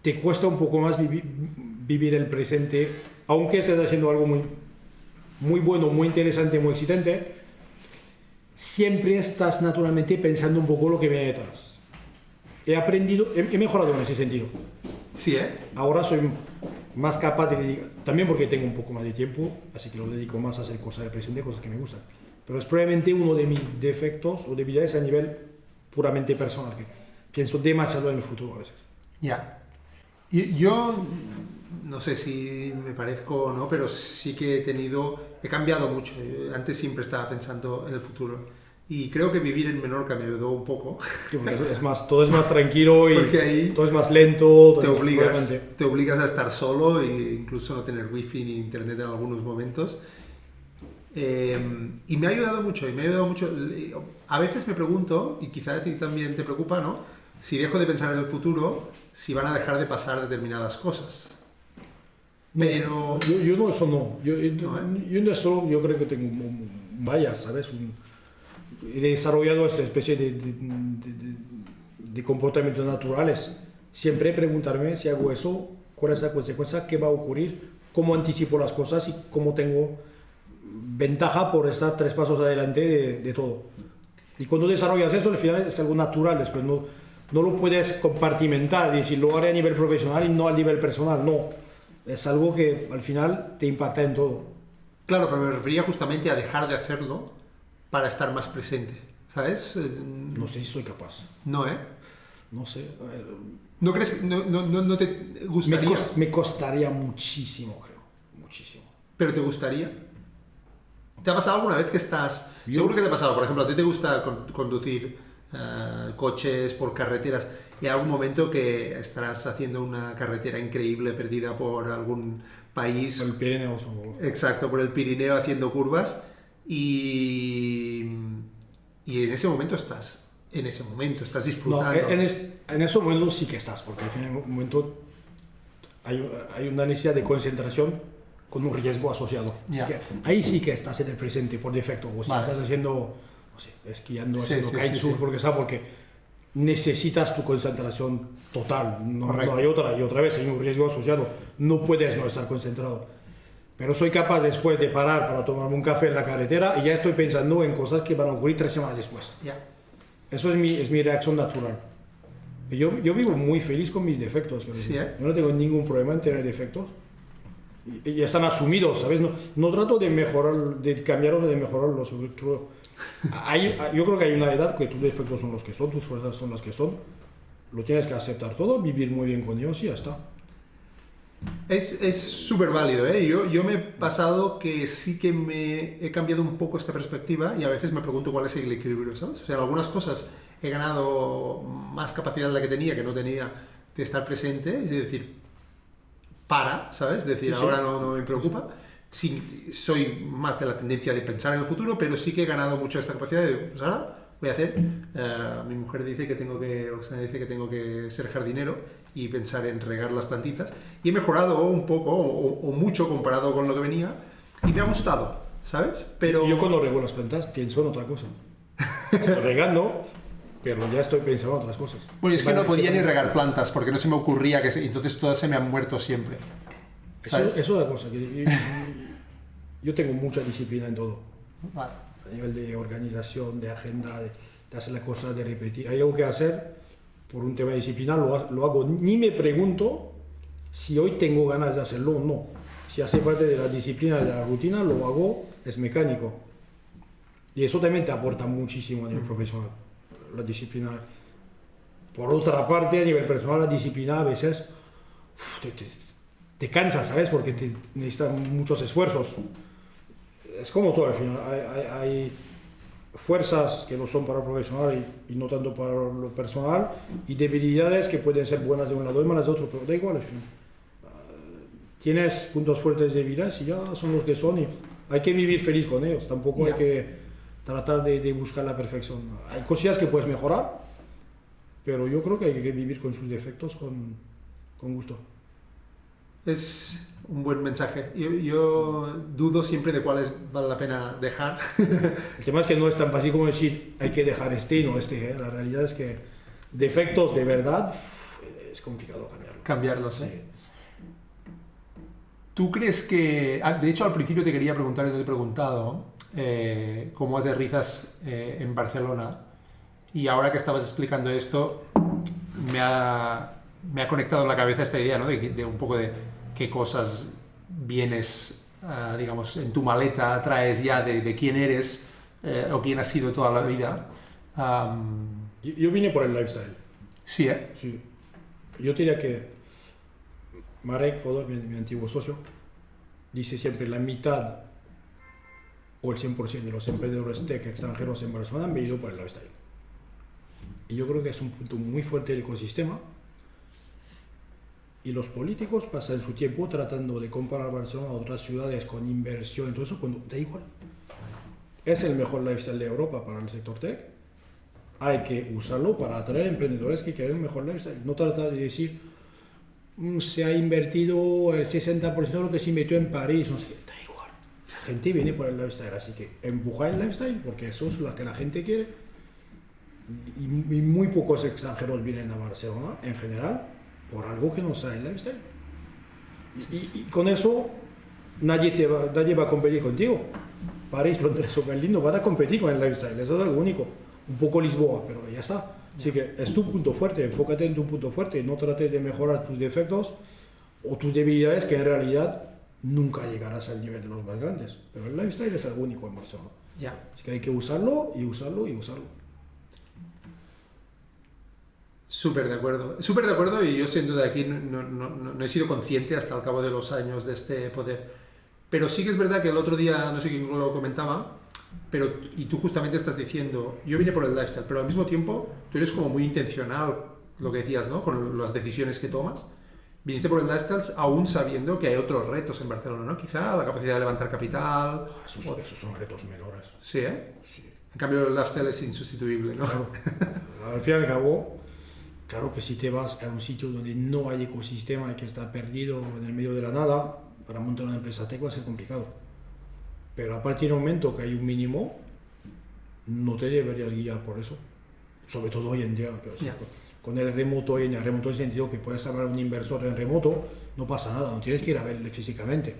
Te cuesta un poco más vivir el presente, aunque estés haciendo algo muy, muy bueno, muy interesante, muy excitante, siempre estás naturalmente pensando un poco lo que viene detrás. He mejorado en ese sentido. Sí, ¿eh? Ahora soy más capaz de dedicar, también porque tengo un poco más de tiempo, así que lo dedico más a hacer cosas del presente, cosas que me gustan. Pero es probablemente uno de mis defectos o debilidades a nivel puramente personal, que pienso demasiado en el futuro a veces. Ya. Y yo, no sé si me parezco o no, pero sí que he cambiado mucho. Antes siempre estaba pensando en el futuro. Y creo que vivir en Menorca me ayudó un poco. Sí, todo es más tranquilo y porque ahí todo es más lento. Te obligas a estar solo e incluso no tener wifi ni internet en algunos momentos. Y me ha ayudado mucho, A veces me pregunto, y quizá a ti también te preocupa, ¿no? Si dejo de pensar en el futuro, si van a dejar de pasar determinadas cosas. No, pero... Yo no, eso no. Yo creo que tengo ¿sabes? He desarrollado esta especie de comportamientos naturales. Siempre preguntarme si hago eso, cuál es la consecuencia, qué va a ocurrir, cómo anticipo las cosas y cómo tengo ventaja por estar 3 pasos adelante de todo. Y cuando desarrollas eso, al final es algo natural, después no lo puedes compartimentar y decir lo haré a nivel profesional y no a nivel personal, no. Es algo que al final te impacta en todo. Claro, pero me refería justamente a dejar de hacerlo para estar más presente, ¿sabes? No sé si soy capaz. No, ¿eh? No sé. ¿No crees que no te gustaría? Me costaría muchísimo, creo. Muchísimo. ¿Pero te gustaría? ¿Te ha pasado alguna vez que estás...? Seguro que te ha pasado. Por ejemplo, a ti te gusta conducir coches por carreteras y hay algún momento que estarás haciendo una carretera increíble perdida por algún país. Por el Pirineo. Exacto, por el Pirineo haciendo curvas y en ese momento estás disfrutando. No, en ese momento sí que estás, porque al final en un momento hay una necesidad de concentración con un riesgo asociado. Yeah. Así que ahí sí que estás en el presente por defecto, o si estás haciendo, no sé, esquiando, haciendo kitesurf, porque necesitas tu concentración total, no hay otra, y otra vez hay un riesgo asociado, no puedes no estar concentrado. Pero soy capaz después de parar para tomarme un café en la carretera y ya estoy pensando en cosas que van a ocurrir 3 semanas después. Yeah. Eso es mi reacción natural. Yo vivo muy feliz con mis defectos. Sí, ¿eh? Yo no tengo ningún problema en tener defectos. Y están asumidos, ¿sabes? No trato de mejorar, de cambiarlos, de mejorarlos. Yo creo que hay una edad que tus defectos son los que son, tus fuerzas son las que son. Lo tienes que aceptar todo, vivir muy bien con ellos y ya está. Es súper válido, ¿eh? Yo me he pasado que sí que me he cambiado un poco esta perspectiva y a veces me pregunto cuál es el equilibrio, ¿sabes? O sea, en algunas cosas he ganado más capacidad de la que no tenía de estar presente, es decir, ¿sabes? Es decir, ahora no me preocupa. Sí, soy más de la tendencia de pensar en el futuro, pero sí que he ganado mucho esta capacidad de, pues ahora, voy a hacer. Mi mujer dice que Oksana dice que tengo que ser jardinero y pensar en regar las plantitas. Y he mejorado un poco o mucho comparado con lo que venía y me ha gustado, ¿sabes? Pero yo cuando rego las plantas pienso en otra cosa. Estoy regando, pero ya estoy pensando en otras cosas. Bueno, es que no podía ni regar plantas porque no se me ocurría entonces todas se me han muerto siempre. ¿Sabes? Eso es otra cosa. Yo tengo mucha disciplina en todo. Vale. A nivel de organización, de agenda, de hacer la cosa, de repetir. Hay algo que hacer por un tema de disciplina, lo hago. Ni me pregunto si hoy tengo ganas de hacerlo o no. Si hace parte de la disciplina, de la rutina, lo hago, es mecánico. Y eso también te aporta muchísimo a nivel profesional, la disciplina. Por otra parte, a nivel personal, la disciplina a veces te cansa, ¿sabes? Porque te necesitan muchos esfuerzos. Es como todo al final. Hay fuerzas que no son para lo profesional y no tanto para lo personal, y debilidades que pueden ser buenas de un lado y malas de otro, pero da igual al final. Tienes puntos fuertes y débiles y ya son los que son, y hay que vivir feliz con ellos. Tampoco hay que tratar de buscar la perfección. Hay cosillas que puedes mejorar, pero yo creo que hay que vivir con sus defectos con gusto. Es un buen mensaje. Yo dudo siempre de cuáles vale la pena dejar. El tema es que no es tan fácil como decir hay que dejar este y no este, ¿eh? La realidad es que defectos de verdad es complicado cambiarlos. Sí. ¿Tú crees que... de hecho, al principio te quería preguntar y no te he preguntado cómo aterrizas en Barcelona, y ahora que estabas explicando esto me ha conectado en la cabeza esta idea, ¿no? de un poco de qué cosas vienes, digamos, en tu maleta traes ya de quién eres o quién has sido toda la vida. Yo vine por el lifestyle. Sí, ¿eh? Sí. Yo diría que Marek Fodor, mi antiguo socio, dice siempre la mitad o el 100% de los emprendedores tech extranjeros en Barcelona han venido por el lifestyle. Y yo creo que es un punto muy fuerte del ecosistema. Y los políticos pasan su tiempo tratando de comparar Barcelona a otras ciudades con inversión y todo eso, cuando da igual. Es el mejor lifestyle de Europa para el sector tech. Hay que usarlo para atraer emprendedores que quieren un mejor lifestyle. No tratar de decir, se ha invertido el 60% de lo que se invirtió en París, no sé qué, da igual. La gente viene por el lifestyle, así que empuja el lifestyle porque eso es lo que la gente quiere. Y muy pocos extranjeros vienen a Barcelona en general por algo que no sea el lifestyle. Y con eso nadie va a competir contigo. París, Londres o Berlín no van a competir con el lifestyle, eso es algo único. Un poco Lisboa, pero ya está. Así que es tu punto fuerte, enfócate en tu punto fuerte, no trates de mejorar tus defectos o tus debilidades, que en realidad nunca llegarás al nivel de los más grandes. Pero el lifestyle es algo único en Barcelona. Así que hay que usarlo y usarlo y usarlo. Súper de acuerdo, y yo siendo de aquí no he sido consciente hasta el cabo de los años de este poder. Pero sí que es verdad que el otro día, no sé quién lo comentaba, y tú justamente estás diciendo, yo vine por el lifestyle, pero al mismo tiempo tú eres como muy intencional, lo que decías, ¿no? Con las decisiones que tomas. Viniste por el lifestyle aún sabiendo que hay otros retos en Barcelona, ¿no? Quizá la capacidad de levantar capital. Esos son retos menores. Sí, ¿eh? Sí. En cambio el lifestyle es insustituible, ¿no? Claro. Al fin y al cabo, claro que si te vas a un sitio donde no hay ecosistema y que está perdido en el medio de la nada, para montar una empresa tech va a ser complicado. Pero a partir del momento que hay un mínimo, no te deberías guiar por eso. Sobre todo hoy en día. Con el remoto hoy en día, remoto en el sentido que puedes hablar a un inversor en remoto, no pasa nada, no tienes que ir a verle físicamente.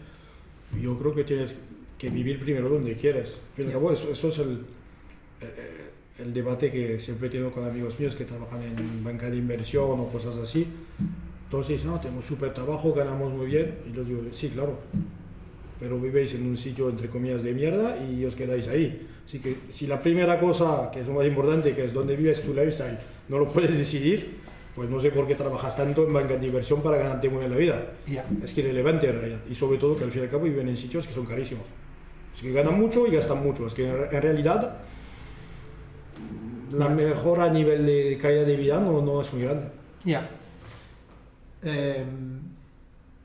Yo creo que tienes que vivir primero donde quieres. Pero eso es el debate que siempre tengo con amigos míos que trabajan en banca de inversión o cosas así. Entonces dicen, no, tenemos súper trabajo, ganamos muy bien. Y yo digo, sí, claro, pero vivéis en un sitio entre comillas de mierda y os quedáis ahí. Así que si la primera cosa, que es lo más importante, que es dónde vives tu lifestyle, no lo puedes decidir, pues no sé por qué trabajas tanto en banca de inversión para ganarte muy bien la vida. Es que irrelevante en realidad. Y sobre todo que al fin y al cabo viven en sitios que son carísimos. Así que ganan mucho y gastan mucho. Es que en realidad la mejora a nivel de calidad de vida no es muy grande.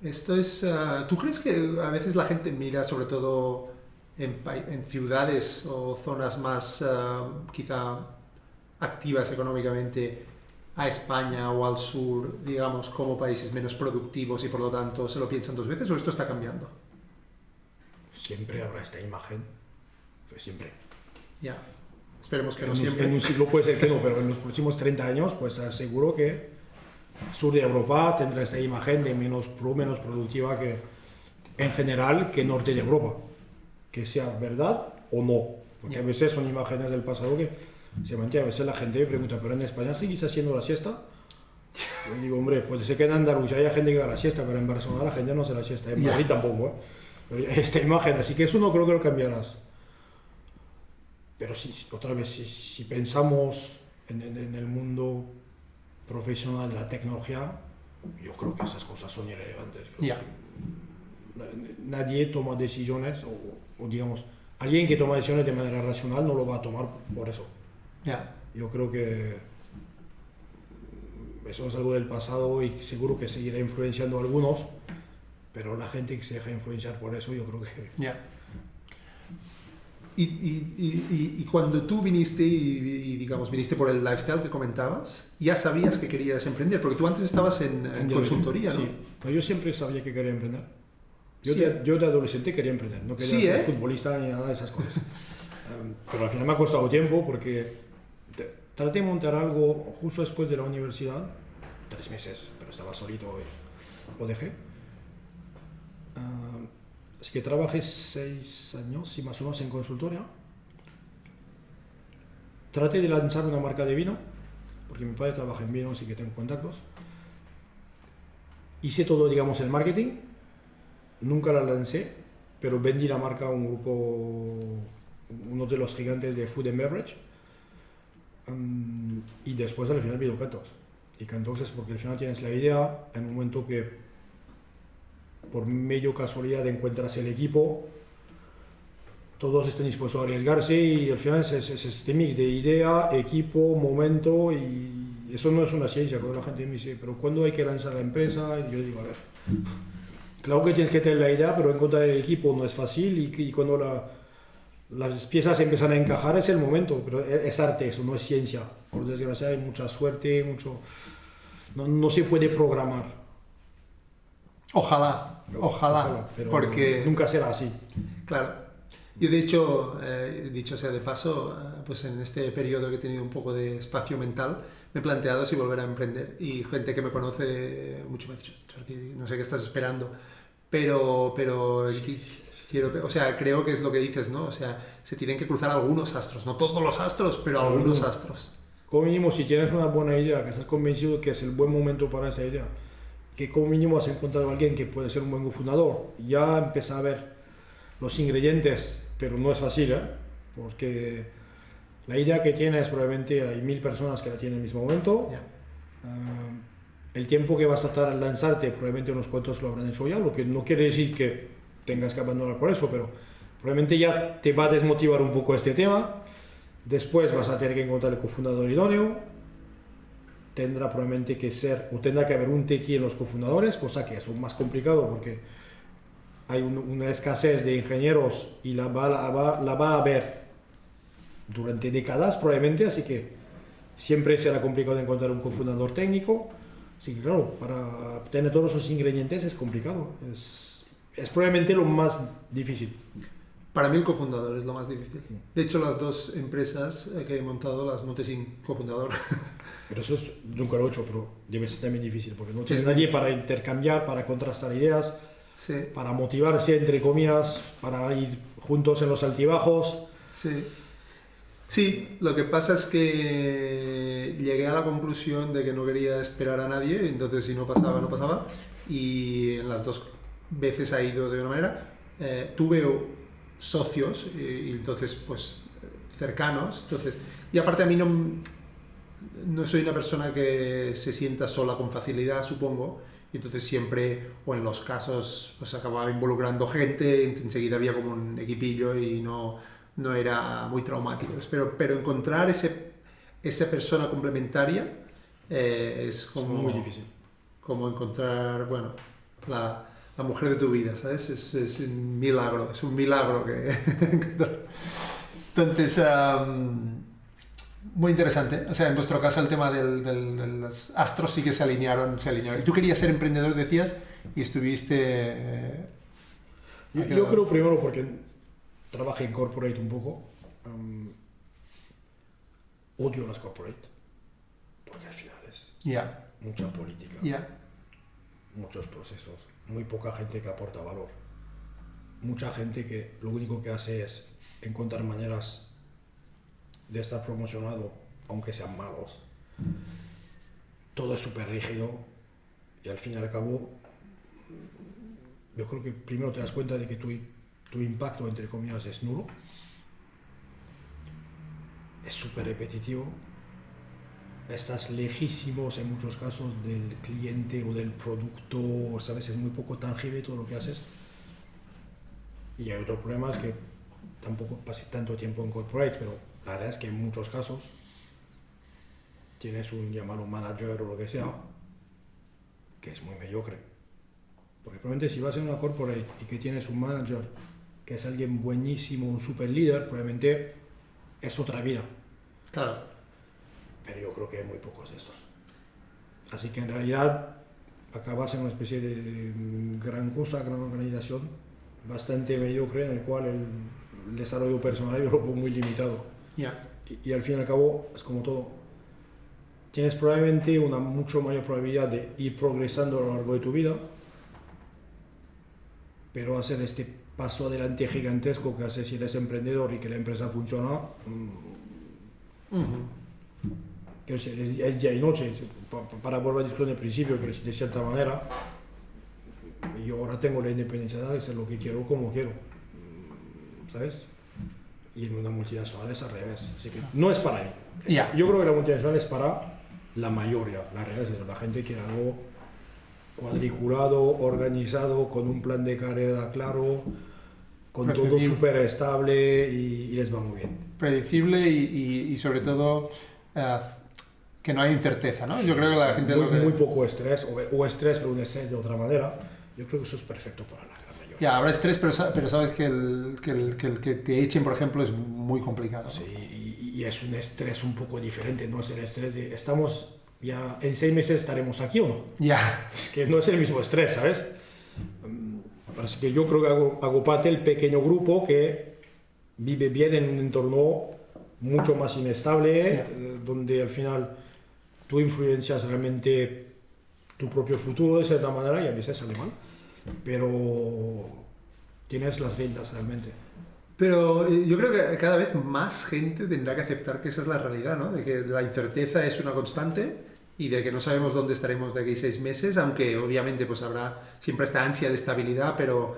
Esto es... ¿Tú crees que a veces la gente mira sobre todo en ciudades o zonas más quizá activas económicamente a España o al sur, digamos, como países menos productivos y por lo tanto se lo piensan dos veces, o esto está cambiando? Siempre habrá esta imagen, pues siempre. Ya, esperemos que En no un, siempre. en un siglo puede ser que no, pero en los próximos 30 años, pues aseguro que sur de Europa tendrá esta imagen de menos productiva que en general que norte de Europa, que sea verdad o no, porque a veces son imágenes del pasado que se mantienen. A veces la gente me pregunta, ¿pero en España seguís haciendo la siesta? Yo digo, hombre, puede ser que en Andalucía haya gente que haga la siesta, pero en Barcelona la gente no hace la siesta, en Madrid tampoco, ¿eh? Pero esta imagen, así que eso no creo que lo cambiarás. Pero otra vez, si pensamos en el mundo profesional de la tecnología, yo creo que esas cosas son irrelevantes. Nadie toma decisiones, o digamos, alguien que toma decisiones de manera racional no lo va a tomar por eso. Yo creo que eso es algo del pasado y seguro que seguirá influenciando a algunos, pero la gente que se deja influenciar por eso, yo creo que... Y cuando tú viniste y, digamos, viniste por el lifestyle que comentabas, ya sabías que querías emprender, porque tú antes estabas en consultoría, ¿no? Sí, pero yo siempre sabía que quería emprender. Yo, Sí. yo de adolescente quería emprender, no quería ser futbolista ni nada de esas cosas. Pero al final me ha costado tiempo porque traté de montar algo justo después de la universidad, 3 meses, pero estaba solito y lo dejé. Así que trabajé 6 años y más o menos en consultoría. Traté de lanzar una marca de vino, porque mi padre trabaja en vino, así que tengo contactos. Hice todo, digamos, el marketing. Nunca la lancé, pero vendí la marca a un grupo, uno de los gigantes de food and beverage. Y después al final vino Cantox. Y Cantox es porque al final tienes la idea, en un momento que por medio casualidad encuentras el equipo, todos están dispuestos a arriesgarse y al final es este mix de idea, equipo, momento, y eso no es una ciencia. Cuando la gente me dice, pero ¿cuándo hay que lanzar la empresa? Y yo digo, a ver, claro que tienes que tener la idea, pero encontrar el equipo no es fácil y cuando las piezas empiezan a encajar es el momento, pero es arte, eso no es ciencia. Por desgracia hay mucha suerte, no se puede programar. Ojalá, pero porque nunca será así. Claro. Yo de hecho, dicho sea de paso, pues en este periodo que he tenido un poco de espacio mental, me he planteado si volver a emprender y gente que me conoce mucho me ha dicho, no sé qué estás esperando, pero quiero, o sea, creo que es lo que dices, ¿no? O sea, se tienen que cruzar algunos astros, no todos los astros, pero algunos astros. Como mínimo, si tienes una buena idea, que estás convencido que es el buen momento para esa idea, que como mínimo has encontrado a alguien que puede ser un buen cofundador, ya empieza a ver los ingredientes, pero no es fácil, ¿eh? Porque la idea que tienes, probablemente hay 1000 personas que la tienen en el mismo momento. El tiempo que vas a estar al lanzarte, probablemente unos cuantos lo habrán hecho ya, lo que no quiere decir que tengas que abandonar por eso, pero probablemente ya te va a desmotivar un poco este tema. Después vas a tener que encontrar el cofundador idóneo. Tendrá probablemente que ser, o tendrá que haber un tequi en los cofundadores, cosa que es más complicado porque hay una escasez de ingenieros y la va a haber durante décadas probablemente, así que siempre será complicado encontrar un cofundador técnico. Así que claro, para tener todos esos ingredientes es complicado, es probablemente lo más difícil. Para mí el cofundador es lo más difícil. De hecho, las 2 empresas que he montado las monté sin cofundador. Pero eso nunca lo he hecho, pero debe ser también difícil, porque no tienes nadie para intercambiar, para contrastar ideas, sí, para motivarse, entre comillas, para ir juntos en los altibajos. Sí, lo que pasa es que llegué a la conclusión de que no quería esperar a nadie, entonces si no pasaba, no pasaba, y en las 2 veces ha ido de una manera. Tuve socios, y entonces, pues, cercanos, entonces, y aparte a mí no soy una persona que se sienta sola con facilidad, supongo, y entonces siempre, o en los casos, pues acababa involucrando gente, enseguida había como un equipillo y no era muy traumático. Pero encontrar esa persona complementaria es como... muy difícil. Como encontrar, bueno, la mujer de tu vida, ¿sabes? Es un milagro que... Entonces... Muy interesante. O sea, en vuestro caso el tema de los astros sí que se alinearon, se alinearon. Y tú querías ser emprendedor, decías, y estuviste... Yo creo primero porque trabajé en corporate un poco. Odio las corporate. Porque al final es Ya, mucha política, ya. muchos procesos, muy poca gente que aporta valor. Mucha gente que lo único que hace es encontrar maneras de estar promocionado, aunque sean malos. Todo es súper rígido y al fin y al cabo, yo creo que primero te das cuenta de que tu impacto, entre comillas, es nulo. Es súper repetitivo. Estás lejísimos en muchos casos del cliente o del producto, ¿sabes? Es muy poco tangible todo lo que haces. Y hay otro problema, es que tampoco pasé tanto tiempo en corporate, pero la verdad es que en muchos casos tienes un llamado manager o lo que sea, que es muy mediocre. Porque probablemente si vas en una corporate y que tienes un manager que es alguien buenísimo, un super líder, probablemente es otra vida. Claro. Pero yo creo que hay muy pocos de estos. Así que en realidad acabas en una especie de gran cosa, gran organización, bastante mediocre, en el cual el desarrollo personal yo lo veo muy limitado. Ya. Y al fin y al cabo es como todo. Tienes probablemente una mucho mayor probabilidad de ir progresando a lo largo de tu vida, pero hacer este paso adelante gigantesco que hace si eres emprendedor y que la empresa funciona, es día y noche. Para volver a la discusión del principio, pero de cierta manera, yo ahora tengo la independencia de hacer lo que quiero como quiero, ¿sabes? Y en una multinacional es al revés. Así que no es para mí. Ya. Yo creo que la multinacional es para la mayoría. La realidad es eso. La gente quiere algo cuadriculado, organizado, con un plan de carrera claro, con todo Predecible. súper estable y les va muy bien. Predecible y sobre todo que no hay incerteza, ¿no? Yo creo que la gente... Muy poco estrés, o estrés, pero un estrés de otra manera. Yo creo que eso es perfecto para la gran mayoría. Ya, habrá estrés, pero sabes que el que te echen, por ejemplo, es muy complicado, ¿no? Sí, y es un estrés un poco diferente, no es el estrés de estamos ya en 6 meses estaremos aquí o no. Ya. Es que no es el mismo estrés, ¿sabes? Así que yo creo que hago parte del pequeño grupo que vive bien en un entorno mucho más inestable, donde al final tú influencias realmente tu propio futuro de cierta manera y a veces sale mal, pero tienes las riendas realmente. Pero yo creo que cada vez más gente tendrá que aceptar que esa es la realidad, ¿no? De que la incerteza es una constante y de que no sabemos dónde estaremos de aquí 6 meses, aunque obviamente pues habrá siempre esta ansia de estabilidad, pero...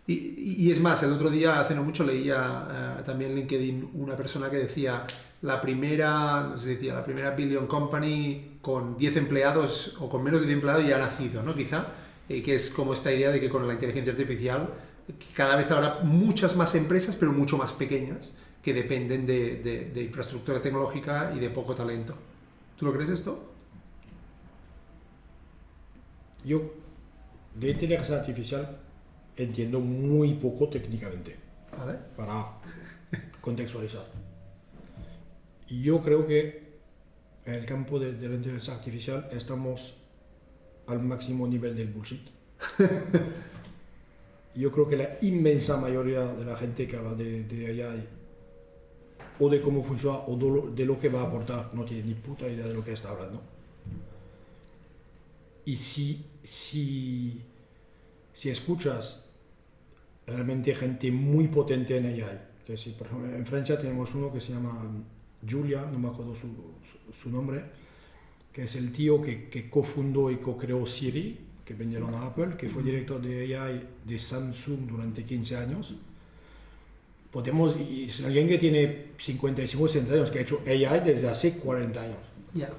Y es más, el otro día, hace no mucho, leía también en LinkedIn una persona que decía la primera, no sé si decía, la primera Billion Company con 10 empleados o con menos de 10 empleados ya ha nacido, ¿no? Quizá, que es como esta idea de que con la inteligencia artificial cada vez habrá muchas más empresas, pero mucho más pequeñas, que dependen de infraestructura tecnológica y de poco talento. ¿Tú lo crees esto? Yo de inteligencia artificial entiendo muy poco técnicamente, ¿Vale? para contextualizar. Yo creo que en el campo de la inteligencia artificial estamos al máximo nivel del bullshit. Yo creo que la inmensa mayoría de la gente que habla de AI o de cómo funciona o de lo que va a aportar no tiene ni puta idea de lo que está hablando. Y si escuchas realmente gente muy potente en AI, que si por ejemplo en Francia tenemos uno que se llama Julia, no me acuerdo su nombre, que es el tío que cofundó y co-creó Siri, que vendieron a Apple, que fue director de AI de Samsung durante 15 años. Y es alguien que tiene 55 60 años, que ha hecho AI desde hace 40 años. Ya.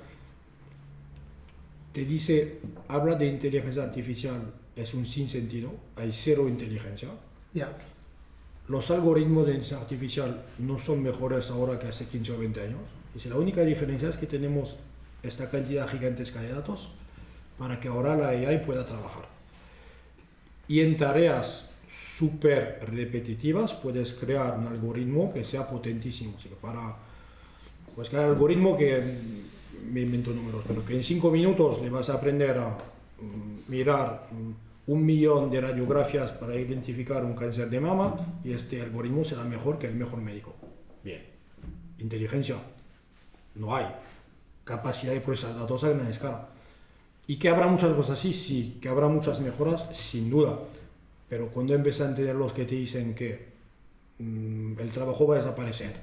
Te dice, habla de inteligencia artificial, es un sinsentido, hay cero inteligencia. Ya. Los algoritmos de inteligencia artificial no son mejores ahora que hace 15 o 20 años. Dice, la única diferencia es que tenemos esta cantidad gigantesca de datos para que ahora la AI pueda trabajar. Y en tareas súper repetitivas puedes crear un algoritmo que sea potentísimo. Así que para Pues que el algoritmo que, me invento números, pero que en 5 minutos le vas a aprender a mirar 1.000.000 de radiografías para identificar un cáncer de mama y este algoritmo será mejor que el mejor médico. Bien. Inteligencia. No hay. Capacidad de procesar datos a gran escala. Y que habrá muchas cosas así, sí. Que habrá muchas mejoras, sin duda. Pero cuando empiezan a entender los que te dicen que el trabajo va a desaparecer,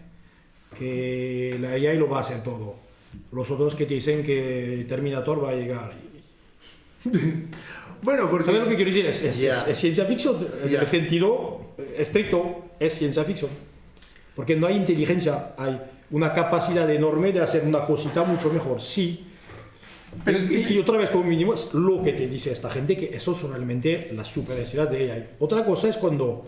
que la AI lo va a hacer todo, los otros que te dicen que Terminator va a llegar. Bueno, porque... ¿Sabes lo que quiero decir? Es ciencia ficción, en el sentido estricto, es ciencia ficción. Porque no hay inteligencia, hay una capacidad enorme de hacer una cosita mucho mejor, sí. Pero y otra vez, como mínimo, es lo que te dice esta gente, que eso son realmente las superestrellas de AI. Otra cosa es cuando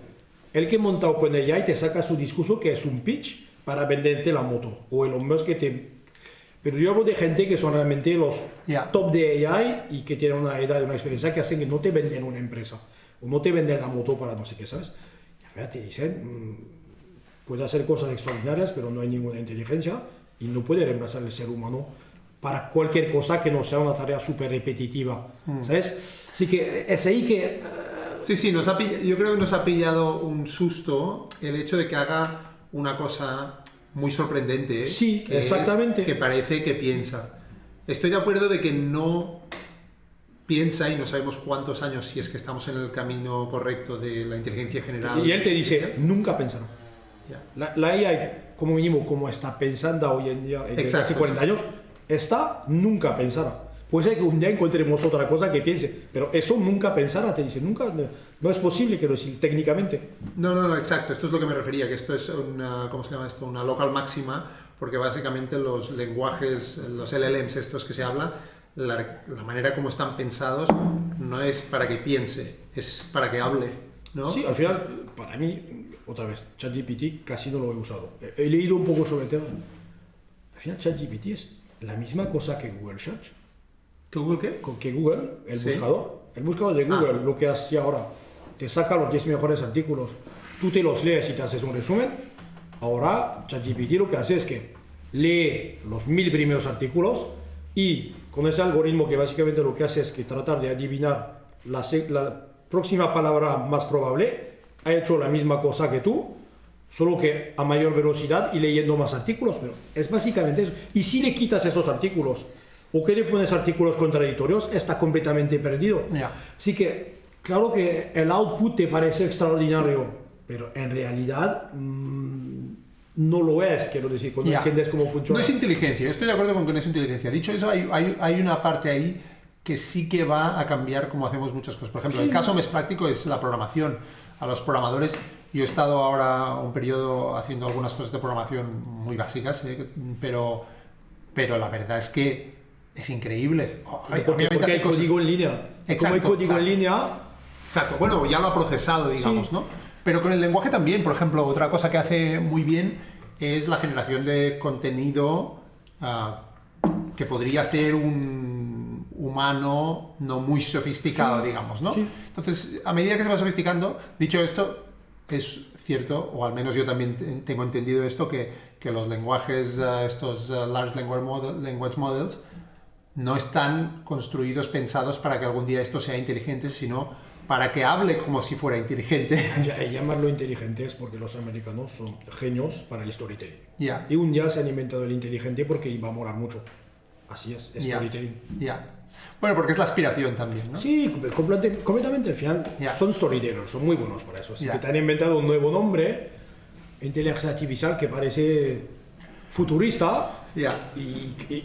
el que monta OpenAI te saca su discurso, que es un pitch para venderte la moto, o el hombre que te... Pero yo hablo de gente que son realmente los top de AI y que tienen una edad y una experiencia que hacen que no te venden una empresa, o no te venden la moto para no sé qué, ¿sabes? Y al final te dicen, puede hacer cosas extraordinarias, pero no hay ninguna inteligencia y no puede reemplazar el ser humano para cualquier cosa que no sea una tarea súper repetitiva, ¿sabes? Así que es ahí que... Sí, yo creo que nos ha pillado un susto el hecho de que haga una cosa muy sorprendente. Sí, exactamente. Que parece que piensa. Estoy de acuerdo de que no piensa y no sabemos cuántos años, si es que estamos en el camino correcto de la inteligencia general. Y él te dice, nunca pensará. La AI, como mínimo, como está pensando hoy en día, en casi 40 años, nunca pensará. Puede ser que un día encontremos otra cosa que piense, pero eso nunca pensará, te dice, nunca, no es posible, quiero decir, técnicamente. No, exacto, esto es lo que me refería, que esto es una, ¿cómo se llama esto? Una local máxima, porque básicamente los lenguajes, los LLMs estos que se habla, la manera como están pensados no es para que piense, es para que hable, ¿no? Sí, al final, para mí, otra vez, ChatGPT casi no lo he usado. He leído un poco sobre el tema. Al final, ChatGPT es la misma cosa que Google Search. ¿Que Google qué? Que Google, el buscador. El buscador de Google, lo que hace ahora, te saca los 10 mejores artículos, tú te los lees y te haces un resumen. Ahora, ChatGPT lo que hace es que lee los 1000 primeros artículos y con ese algoritmo que básicamente lo que hace es que tratar de adivinar la próxima palabra más probable, ha hecho la misma cosa que tú, solo que a mayor velocidad y leyendo más artículos, pero es básicamente eso. Y si le quitas esos artículos o que le pones artículos contradictorios, está completamente perdido. Así que, claro que el output te parece extraordinario, pero en realidad no lo es, quiero decir, cuando entiendes cómo funciona. No es inteligencia, yo estoy de acuerdo con que no es inteligencia. Dicho eso, hay una parte ahí que sí que va a cambiar cómo hacemos muchas cosas. Por ejemplo, el caso más práctico es la programación. A los programadores, yo he estado ahora un periodo haciendo algunas cosas de programación muy básicas, pero la verdad es que es increíble. Porque hay código en línea. Exacto, como hay código en línea... Exacto, bueno, ya lo ha procesado, digamos, ¿no? Pero con el lenguaje también, por ejemplo, otra cosa que hace muy bien es la generación de contenido que podría hacer un humano no muy sofisticado, digamos, ¿no? Entonces, a medida que se va sofisticando, dicho esto, es cierto, o al menos yo también tengo entendido esto, que los lenguajes, estos Large Language Models, no están construidos, pensados para que algún día esto sea inteligente, sino para que hable como si fuera inteligente. Llamarlo inteligente es porque los americanos son genios para el storytelling. Yeah. Y un día se han inventado el inteligente porque iba a molar mucho. Así es, storytelling. Bueno, porque es la aspiración también, ¿no? Sí, completamente. Al final son storytellers, son muy buenos para eso. Así que te han inventado un nuevo nombre, inteligencia artificial, que parece futurista. Y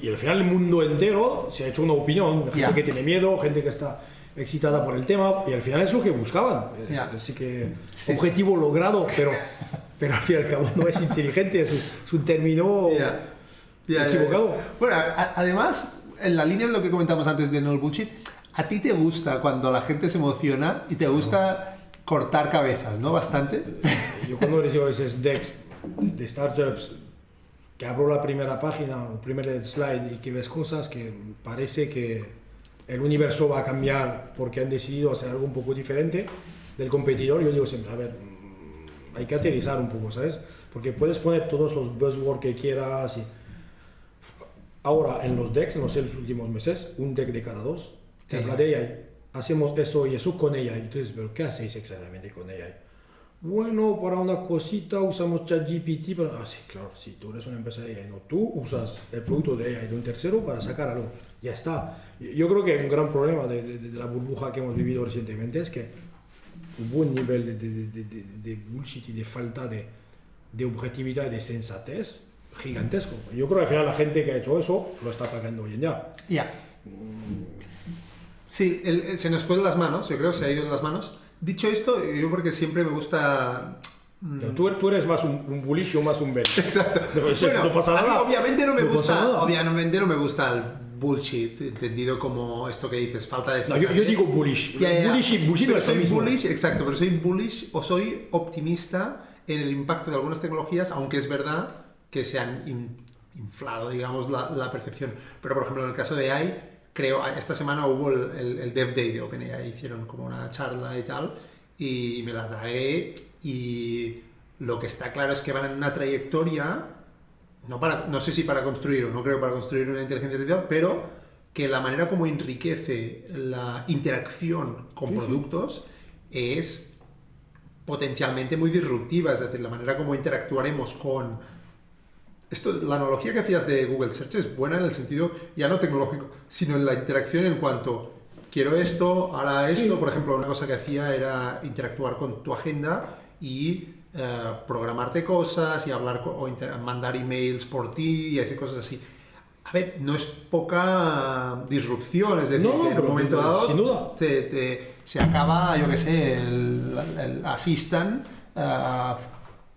al final el mundo entero se ha hecho una opinión. Gente que tiene miedo, gente que está excitada por el tema, y al final es lo que buscaban. Así que objetivo logrado, pero al fin y al cabo no es inteligente, es un término equivocado. Bueno, además, en la línea de lo que comentamos antes de No Bullshit, a ti te gusta cuando la gente se emociona y te gusta cortar cabezas, ¿no? Bastante. Yo cuando recibo a veces decks de startups, que abro la primera página, el primer slide, y que ves cosas que parece que el universo va a cambiar porque han decidido hacer algo un poco diferente del competidor, yo digo siempre, a ver, hay que aterrizar un poco, ¿sabes? Porque puedes poner todos los buzzwords que quieras, ahora en los decks, no sé, los últimos meses, un deck de cada dos, te habla de AI. Hacemos eso y eso con AI. Entonces, ¿pero qué hacéis exactamente con AI? Bueno, para una cosita usamos ChatGPT para... Ah, sí, claro, sí, tú eres una empresa de AI, no, tú usas el producto de AI de un tercero para sacar algo, ya está. Yo creo que un gran problema de la burbuja que hemos vivido recientemente es que hubo un nivel de bullshit y de falta de objetividad y de sensatez gigantesco. Yo creo que al final la gente que ha hecho eso lo está pagando hoy en día. Ya. Sí, se nos fue de las manos, yo creo, se ha ido de las manos. Dicho esto, yo porque siempre me gusta... Tú eres más un bullish o más un bear. Exacto. No pasa nada. A mí obviamente no me gusta, gusta el bullshit, entendido como esto que dices, falta de... No, yo digo bullish. Bullish pero soy mismo. bullish, exacto, pero soy bullish o soy optimista en el impacto de algunas tecnologías, aunque es verdad que se han inflado, digamos, la percepción. Pero, por ejemplo, en el caso de AI, creo, esta semana hubo el Dev Day de OpenAI, hicieron como una charla y tal, y me la tragué, y lo que está claro es que van en una trayectoria, no sé si para construir o no creo para construir una inteligencia artificial, pero que la manera como enriquece la interacción con productos es potencialmente muy disruptiva, es decir, la manera como interactuaremos con... La analogía que hacías de Google Search es buena en el sentido ya no tecnológico, sino en la interacción en cuanto quiero esto, ahora esto. Por ejemplo, una cosa que hacía era interactuar con tu agenda y programarte cosas y hablar mandar emails por ti y hacer cosas así. A ver, no es poca disrupción, es decir, que en un momento dado sin duda. se acaba, yo qué sé, el assistant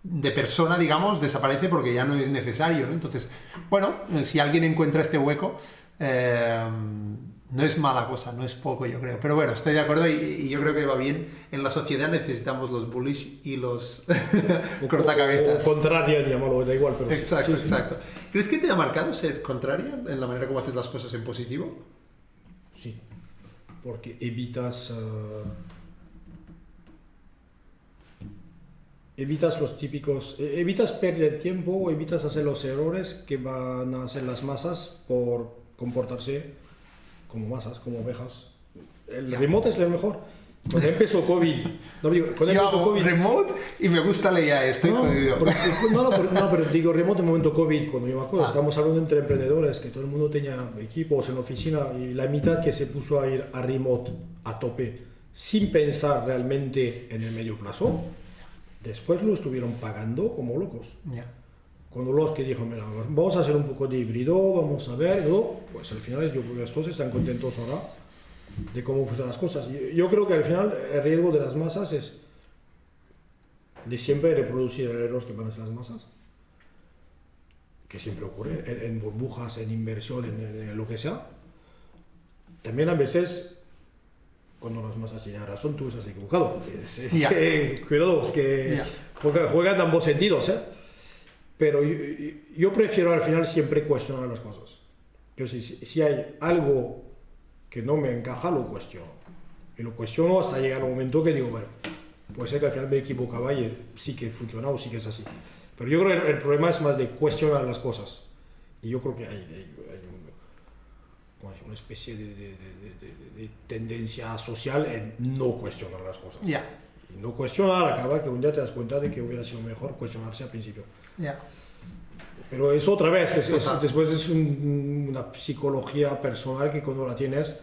de persona, digamos, desaparece porque ya no es necesario, ¿no? Entonces, bueno, si alguien encuentra este hueco, no es mala cosa, no es poco, yo creo. Pero bueno, estoy de acuerdo y yo creo que va bien. En la sociedad necesitamos los bullish y los cortacabezas. O contraria, llamarlo, da igual. Pero exacto, sí. exacto. ¿Crees que te ha marcado ser contraria en la manera como haces las cosas en positivo? Sí, porque evitas los típicos, evitas perder tiempo, evitas hacer los errores que van a hacer las masas por comportarse como masas, como ovejas. El remote es lo mejor. Cuando empezó COVID, remote y me gusta la IA, estoy jodido. Pero digo remote en momento COVID, cuando yo me acuerdo, estábamos hablando entre emprendedores, que todo el mundo tenía equipos en la oficina y la mitad que se puso a ir a remote a tope sin pensar realmente en el medio plazo. Después lo estuvieron pagando como locos. Cuando los que dijeron, mira, vamos a hacer un poco de híbrido, vamos a ver, ¿no? Pues al final yo creo que estos están contentos ahora de cómo funcionan las cosas. Yo creo que al final el riesgo de las masas es de siempre reproducir el error que van a hacer las masas, que siempre ocurre en burbujas, en inversión, en lo que sea. También a veces... Cuando las masas tienen razón, tú estás equivocado. Cuidado, es que juegan en ambos sentidos, ¿eh? Pero yo prefiero al final siempre cuestionar las cosas. Si hay algo que no me encaja, lo cuestiono. Y lo cuestiono hasta llegar al momento que digo, bueno, puede ser que al final me equivocaba y sí que funciona o sí que es así. Pero yo creo que el problema es más de cuestionar las cosas. Y yo creo que hay una especie de tendencia social en no cuestionar las cosas. Y no cuestionar acaba que un día te das cuenta de que hubiera sido mejor cuestionarse al principio. Pero eso otra vez, después es una psicología personal que cuando la tienes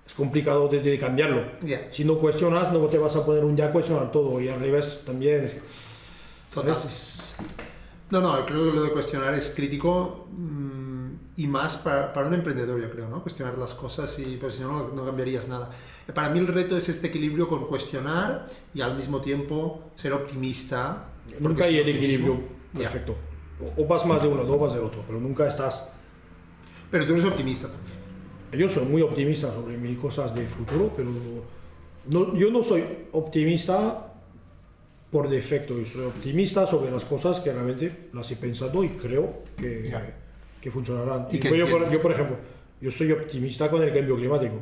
es complicado de cambiarlo. Si no cuestionas, no te vas a poner un día a cuestionar todo y al revés también. No, creo que lo de cuestionar es crítico. Y más para un emprendedor, yo creo, ¿no? Cuestionar las cosas y pues si no cambiarías nada. Para mí el reto es este equilibrio con cuestionar y al mismo tiempo ser optimista. Nunca hay el equilibrio perfecto. O vas más de uno o vas del otro, pero nunca estás... Pero tú eres optimista también. Yo soy muy optimista sobre mil cosas de futuro, pero yo no soy optimista por defecto. Yo soy optimista sobre las cosas que realmente las he pensado y creo que funcionarán. Yo, por ejemplo, yo soy optimista con el cambio climático,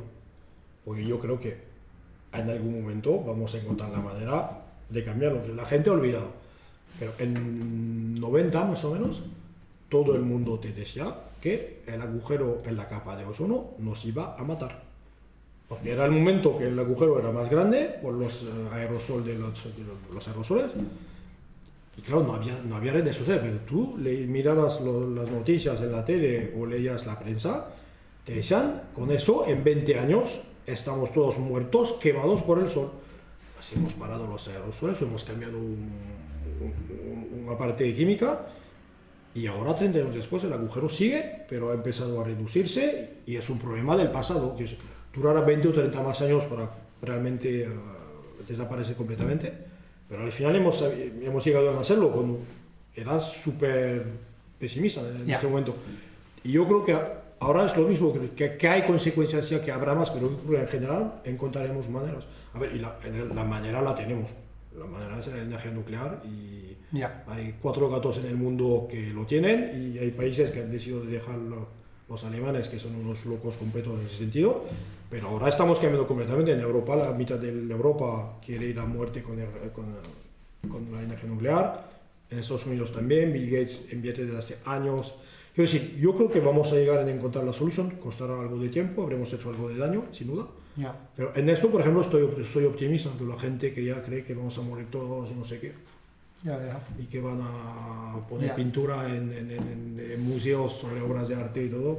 porque yo creo que en algún momento vamos a encontrar la manera de cambiarlo, que la gente ha olvidado. Pero en 90 más o menos, todo el mundo te decía que el agujero en la capa de ozono nos iba a matar. Porque era el momento que el agujero era más grande por los aerosoles de los aerosoles. Y claro, no había redes sociales, pero tú mirabas las noticias en la tele o leías la prensa, te decían, con eso en 20 años estamos todos muertos, quemados por el sol. Así hemos parado los aerosoles, hemos cambiado una parte química y ahora 30 años después el agujero sigue, pero ha empezado a reducirse y es un problema del pasado. Que durará 20 o 30 más años para realmente desaparecer completamente, pero al final hemos llegado a hacerlo cuando era súper pesimista en este momento. Y yo creo que ahora es lo mismo, que hay consecuencias ya, que habrá más, pero en general encontraremos maneras. A ver, y la manera la tenemos. La manera es la energía nuclear y hay 4 gatos en el mundo que lo tienen y hay países que han decidido dejar los alemanes, que son unos locos completos en ese sentido, pero ahora estamos cambiando completamente. En Europa, la mitad de Europa quiere ir a muerte con la energía nuclear. En Estados Unidos también, Bill Gates invierte desde hace años. Quiero decir, yo creo que vamos a llegar a encontrar la solución, costará algo de tiempo, habremos hecho algo de daño, sin duda. Pero en esto, por ejemplo, soy optimista de la gente que ya cree que vamos a morir todos y no sé qué. Y que van a poner pintura en museos sobre obras de arte y todo.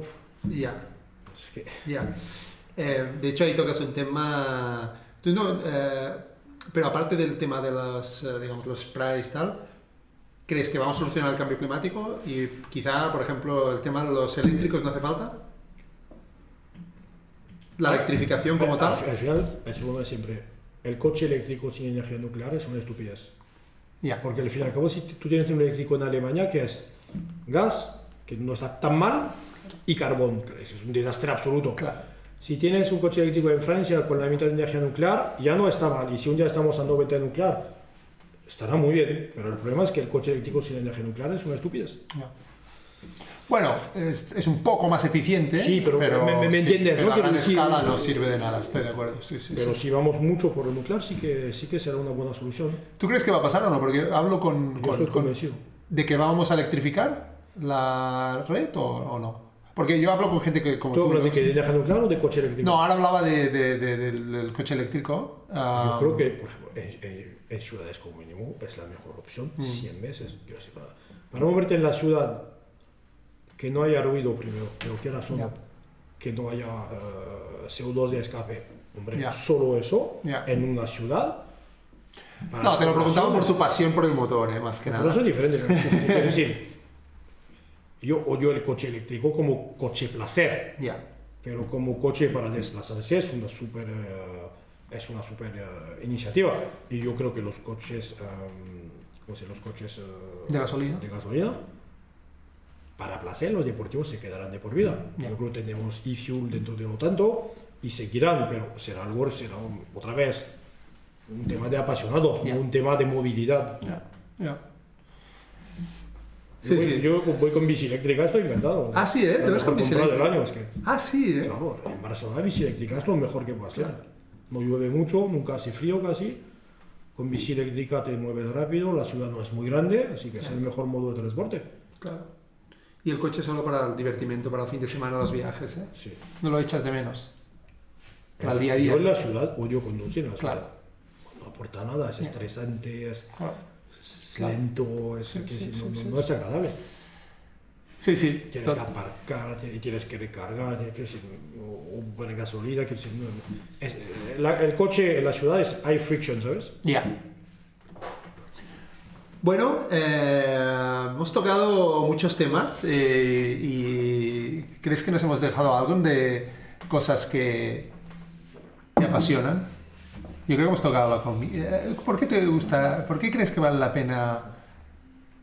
De hecho, ahí tocas un tema... pero aparte del tema de digamos, los sprays y tal, ¿crees que vamos a solucionar el cambio climático? Y quizá, por ejemplo, el tema de los eléctricos no hace falta. La electrificación como tal. Al final, es lo de siempre. El coche eléctrico sin energía nuclear es una estupidez. Porque al fin y al cabo, si tú tienes un eléctrico en Alemania, que es gas, que no está tan mal, y carbón, que es un desastre absoluto. Si tienes un coche eléctrico en Francia con la mitad de energía nuclear, ya no está mal. Y si un día estamos a 90 de nuclear, estará muy bien. Pero el problema es que el coche eléctrico sin energía nuclear es una estupidez. Bueno, es un poco más eficiente. Sí, pero me entiendes, pero ¿no? a gran escala no sirve de nada, estoy de acuerdo. Pero si vamos mucho por el nuclear, sí que será una buena solución. ¿Tú crees que va a pasar o no? Porque hablo Yo estoy convencido. ¿De que vamos a electrificar la red o no? Porque yo hablo con gente que... ¿Tú hablas de energía nuclear o de coche eléctrico? No, ahora hablaba del coche eléctrico. Yo creo que, por ejemplo, en ciudades como mínimo es la mejor opción 100 veces. Para moverte en la ciudad, que no haya ruido primero, pero que haya solo, que no haya CO2 de escape. Hombre, solo eso en una ciudad. No, te lo preguntaba por tu pasión por el motor, más que nada. Pero eso es diferente. Es decir, yo odio el coche eléctrico como coche placer, pero como coche para desplazarse es una super iniciativa. Y yo creo que los coches, los coches de gasolina, para placer, los deportivos se quedarán de por vida. Yo creo que tenemos e-fuel dentro de no tanto y seguirán, pero será otra vez un tema de apasionados, no un tema de movilidad. Yo voy con bici eléctrica, estoy encantado. Ah, sí, ¿te vas con bici eléctrica? Del año, es que, sí, Claro, en Barcelona bici eléctrica es lo mejor que puede hacer. No llueve mucho, nunca hace frío casi. Con bici eléctrica te mueves rápido, la ciudad no es muy grande, así que es el mejor modo de transporte. Claro. Y el coche solo para el divertimento, para el fin de semana, los viajes, ¿eh? Sí. No lo echas de menos. Para el día a día. Yo en la ciudad odio conducir en la ciudad. Claro. No aporta nada, es estresante, es lento, no es agradable. Sí. Tienes que aparcar, tienes que recargar, o poner gasolina. El coche en la ciudad hay friction, ¿sabes? Bueno, hemos tocado muchos temas y ¿crees que nos hemos dejado algo de cosas que te apasionan? Yo creo que hemos tocado la comida. ¿Por qué te gusta? ¿Por qué crees que vale la pena?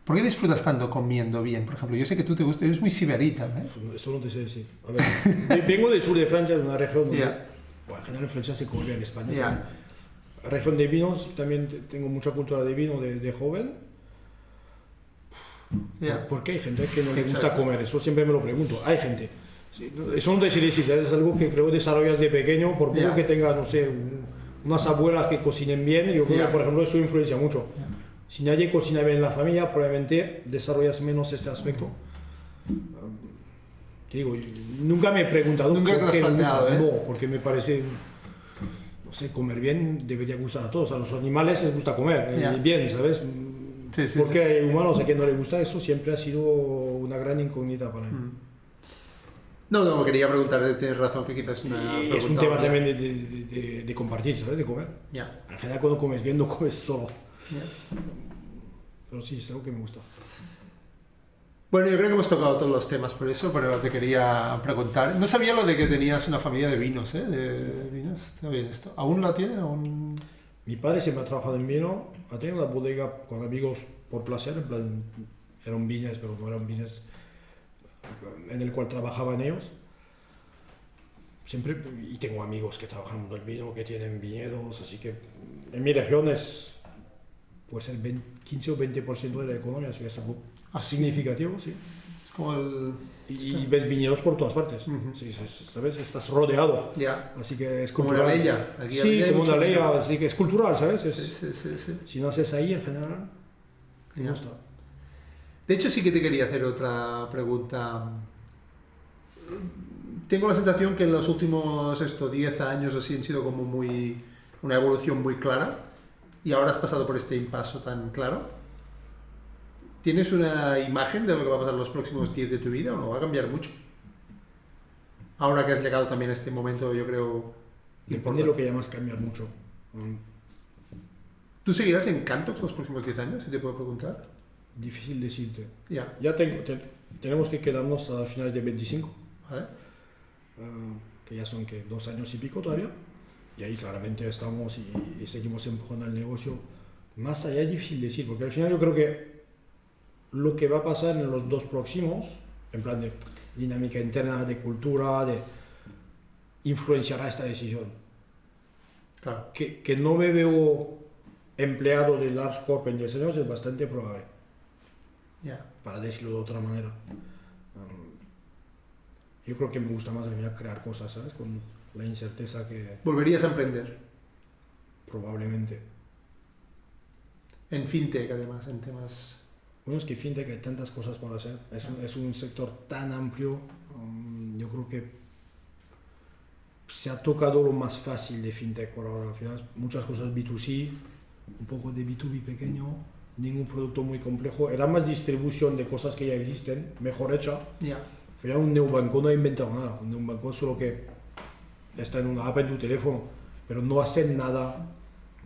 ¿Por qué disfrutas tanto comiendo bien? Por ejemplo, yo sé que tú te gusta, eres muy siberita, ¿eh? Eso no te sé decir. A ver, vengo del sur de Francia, de una región donde, en general en Francia se come bien, en España. Región de vinos, también tengo mucha cultura de vino de joven. ¿Por qué hay gente que no le gusta comer? Eso siempre me lo pregunto. Hay gente. Eso no te sé decir, es algo que creo que desarrollas de pequeño, por poco que tengas, no sé, unas abuelas que cocinen bien. Yo creo que, por ejemplo, eso influencia mucho. Si nadie cocina bien en la familia, probablemente desarrollas menos este aspecto. te digo, nunca me he preguntado Nunca te lo por has qué me planteado, gusta. ¿eh? No, porque me parece, no sé, comer bien debería gustar a todos. A los animales les gusta comer Ya. bien, ¿sabes? Sí, sí, Porque hay humanos a quien no le gusta, eso siempre ha sido una gran incógnita para mí. No, quería preguntar, tienes razón que quizás es una Y es un pregunta tema obvia. también de compartir, ¿sabes? De comer. Ya. En general, cuando comes bien, no comes solo. Ya. Pero sí, es algo que me gusta. Bueno, yo creo que hemos tocado todos los temas por eso, pero te quería preguntar. No sabía lo de que tenías una familia de vinos, ¿eh? De vinos, está bien esto. ¿Aún la tiene? ¿Aún? Mi padre siempre ha trabajado en vino, ha tenido una bodega con amigos por placer, en plan, era un business, pero no era un business en el cual trabajaban ellos. Siempre, y tengo amigos que trabajan en el vino, que tienen viñedos, así que en mi región es pues el 15 o 20% de la economía, así que es algo significativo, sí. Es como el... Y ves viñedos por todas partes, sí, ¿sabes? Estás rodeado, Ya. así que es Como cultural. una leya. Aquí Sí, hay como mucho una leya, vino. así que es cultural, ¿sabes? Es, Sí. Si no haces ahí, en general, me Ya. gusta. De hecho, sí que te quería hacer otra pregunta. Tengo la sensación que en los últimos 10 años así han sido como una evolución muy clara y ahora has pasado por este impaso tan claro. ¿Tienes una imagen de lo que va a pasar en los próximos 10 de tu vida o no? ¿Va a cambiar mucho? Ahora que has llegado también a este momento, yo creo... Depende de lo que llamas cambiar mucho. ¿Tú seguirás en Cantox los próximos 10 años, si te puedo preguntar? Difícil decirte. Ya, Ya tenemos que quedarnos a finales de 25, ¿vale? que ya son que 2 años y pico todavía. Y ahí claramente estamos y seguimos empujando el negocio. Más allá es difícil decir, porque al final yo creo que lo que va a pasar en los 2 próximos, en plan de dinámica interna, de cultura, influenciará esta decisión. Claro. Que no me veo empleado de Large Corp en 10 años es bastante probable, Ya. para decirlo de otra manera. Yo creo que me gusta más venir a crear cosas, ¿sabes? Con la incerteza que ¿Volverías a emprender? probablemente. En fintech, además, en temas... Bueno, es que fintech hay tantas cosas por hacer. Es un sector tan amplio. Yo creo que se ha tocado lo más fácil de fintech por ahora. Al final, muchas cosas B2C, un poco de B2B pequeño, ningún producto muy complejo. Era más distribución de cosas que ya existen, mejor hecha. Ya. Al final, un neobanco no ha inventado nada. Un neobanco solo que está en una app en tu teléfono, pero no hace nada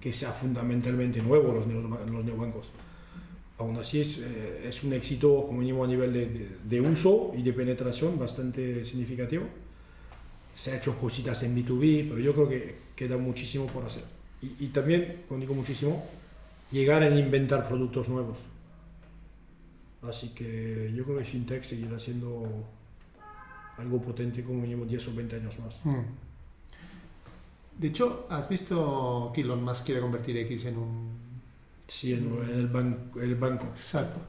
que sea fundamentalmente nuevo los neobancos. Aún así es un éxito como mínimo a nivel de uso y de penetración bastante significativo. Se ha hecho cositas en B2B, pero yo creo que queda muchísimo por hacer. Y también, cuando digo muchísimo, llegar a inventar productos nuevos. Así que yo creo que FinTech seguirá siendo algo potente como mínimo 10 o 20 años más. De hecho, ¿has visto que Elon Musk quiere convertir X en un... Sí, en el banco. Exacto.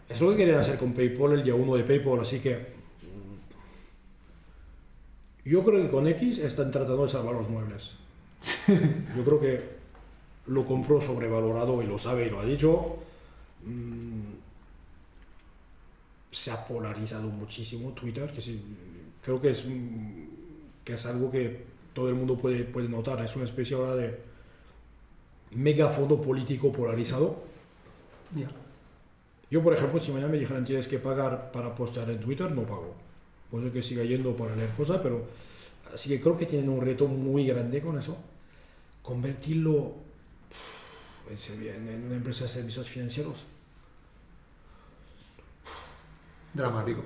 Es lo que querían hacer con PayPal, el día 1 de PayPal, así que yo creo que con X están tratando de salvar los muebles. Yo creo que lo compró sobrevalorado y lo sabe y lo ha dicho. Se ha polarizado muchísimo Twitter, que sí, creo que es algo que todo el mundo puede notar. Es una especie ahora de megafondo político polarizado. Ya. Yo, por ejemplo, si mañana me dijeran tienes que pagar para postear en Twitter, no pago. Puede ser que siga yendo para leer cosas, pero así que creo que tienen un reto muy grande con eso. Convertirlo en una empresa de servicios financieros. Dramático.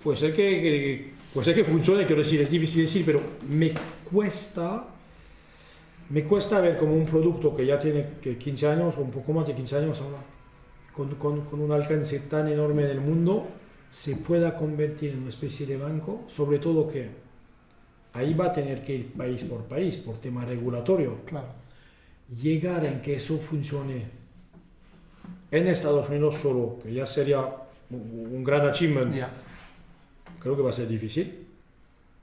Puede ser que funcione, quiero decir, es difícil decir, pero me cuesta ver como un producto que ya tiene 15 años o un poco más de 15 años ahora, con un alcance tan enorme en el mundo, se pueda convertir en una especie de banco, sobre todo que ahí va a tener que ir país por país, por tema regulatorio. Claro. Llegar en que eso funcione en Estados Unidos solo, que ya sería un gran achievement, Ya. creo que va a ser difícil,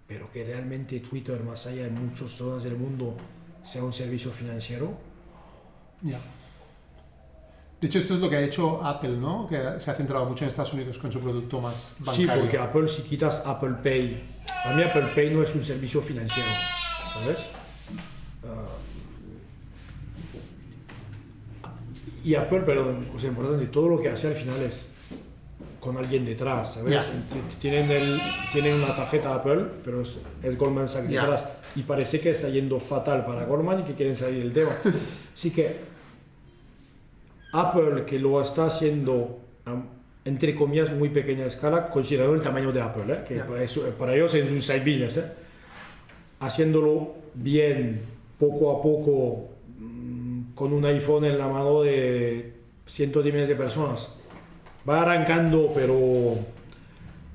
pero que realmente Twitter, más allá de muchas zonas del mundo, sea un servicio financiero, Ya. De hecho, esto es lo que ha hecho Apple, ¿no? Que se ha centrado mucho en Estados Unidos con su producto más bancario. Sí, porque Apple, si quitas Apple Pay, a mí Apple Pay no es un servicio financiero, ¿sabes? Y Apple, perdón, cosa importante, todo lo que hace al final es con alguien detrás, ¿sabes? Yeah. Tienen una tarjeta Apple, pero es Goldman Sachs detrás. Y parece que está yendo fatal para Goldman y que quieren salir del tema. Así que Apple, que lo está haciendo entre comillas muy pequeña escala, considerando el tamaño de Apple, que para ellos es un side business, haciéndolo bien, poco a poco, con un iPhone en la mano de cientos de miles de personas. Va arrancando, pero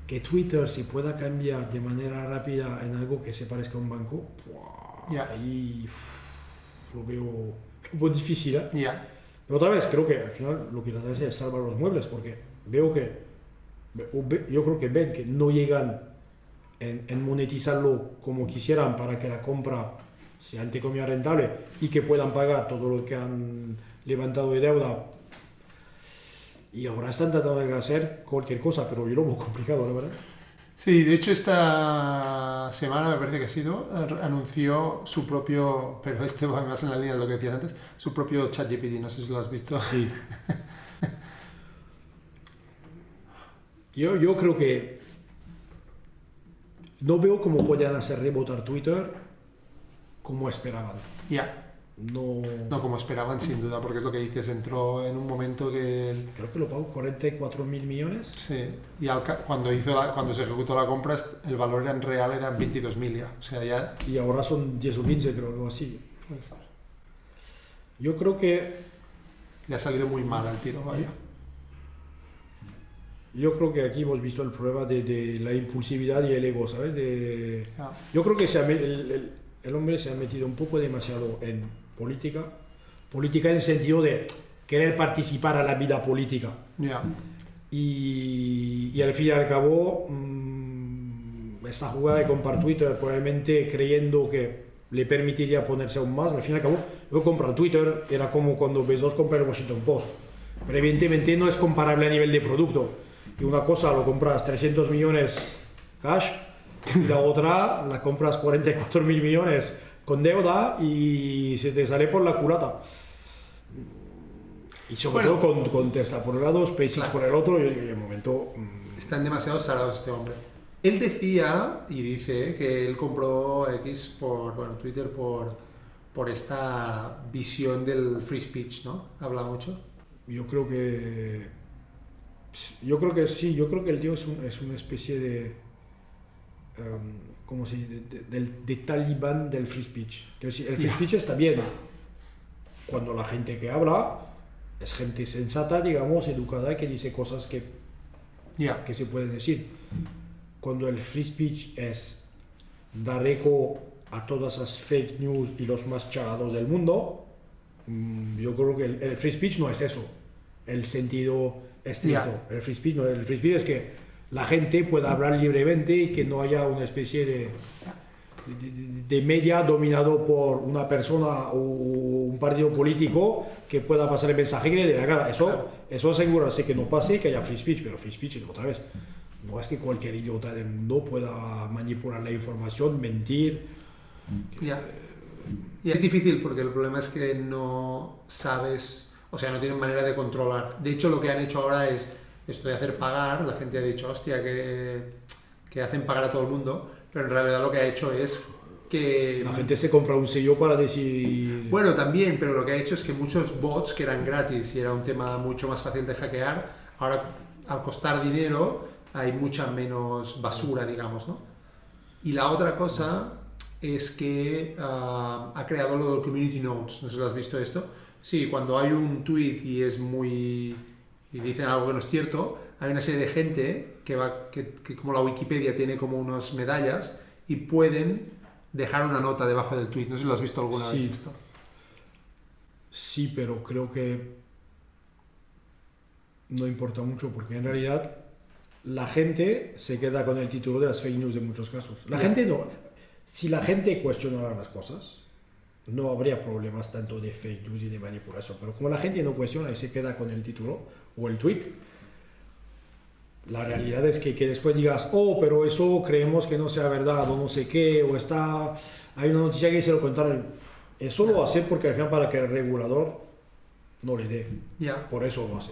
que Twitter se pueda cambiar de manera rápida en algo que se parezca a un banco, ahí lo veo un poco difícil. Pero otra vez, creo que al final lo que trata de hacer es salvar los muebles, porque yo creo que ven que no llegan en monetizarlo como quisieran para que la compra sea entre comillas rentable y que puedan pagar todo lo que han levantado de deuda. Y ahora están tratando de hacer cualquier cosa, pero yo lo veo complicado, la verdad. Sí, de hecho esta semana me parece que ha sido, anunció su propio, pero este va más en la línea de lo que decías antes, su propio ChatGPT, no sé si lo has visto. Sí. Yo creo que no veo cómo podían hacer rebotar Twitter como esperaban. No como esperaban, sin duda, porque es lo que dices, entró en un momento que... Creo que lo pagó 44.000 millones. Sí, y cuando se ejecutó la compra, el valor en real eran 22.000 ya, o sea, ya... Y ahora son 10 o 15, creo, algo así. Yo creo que... Le ha salido muy mal al tiro, vaya. Yo creo que aquí hemos visto el problema de la impulsividad y el ego, ¿sabes? Yo creo que el hombre se ha metido un poco demasiado en política en el sentido de querer participar a la vida política. Y al fin y al cabo, esa jugada de comprar Twitter, probablemente creyendo que le permitiría ponerse aún más, al fin y al cabo, yo comprar Twitter era como cuando Bezos compró el Washington Post. Pero evidentemente no es comparable a nivel de producto. Y una cosa lo compras 300 millones cash y la otra la compras 44.000 millones con deuda y se te sale por la culata. Y sobre todo con Tesla por un lado, SpaceX por el otro, y en el momento... Están demasiado salados este hombre. Él decía y dice que él compró Twitter por esta visión del free speech, ¿no? Habla mucho. Yo creo que sí, yo creo que el tío es una especie de... ¿cómo se dice? De talibán del free speech. Que el free speech está bien cuando la gente que habla es gente sensata, digamos, educada, que dice cosas que se pueden decir. Cuando el free speech es dar eco a todas las fake news y los más charados del mundo, yo creo que el free speech no es eso, el sentido estricto. El free speech no, el free speech es que la gente pueda hablar libremente y que no haya una especie de media dominado por una persona o un partido político que pueda pasar el mensaje que le dé la gana. Eso asegurarse que no pase y que haya free speech, pero free speech, otra vez, no es que cualquier idiota del mundo pueda manipular la información, mentir. Y es difícil porque el problema es que no sabes, o sea, no tienen manera de controlar. De hecho, lo que han hecho ahora es esto de hacer pagar. La gente ha dicho, hostia, que hacen pagar a todo el mundo, pero en realidad lo que ha hecho es que... La gente se compra un sello para decir... Bueno, también, pero lo que ha hecho es que muchos bots que eran gratis y era un tema mucho más fácil de hackear, ahora al costar dinero hay mucha menos basura, digamos, ¿no? Y la otra cosa es que ha creado lo del Community Notes. No sé si lo has visto esto. Sí, cuando hay un tweet y es muy... y dicen algo que no es cierto, hay una serie de gente que como la Wikipedia tiene como unas medallas y pueden dejar una nota debajo del tweet. No sé si lo has visto alguna vez esto. Sí, pero creo que no importa mucho porque en realidad la gente se queda con el título de las fake news en muchos casos. La gente no. Si la gente cuestionara las cosas, no habría problemas tanto de fake news y de manipulación. Pero como la gente no cuestiona y se queda con el título o el tweet, la realidad es que después digas, oh, pero eso creemos que no sea verdad o no sé qué, o hay una noticia que dice lo contrario. Eso lo hace porque al final para que el regulador no le dé. Por eso lo hace.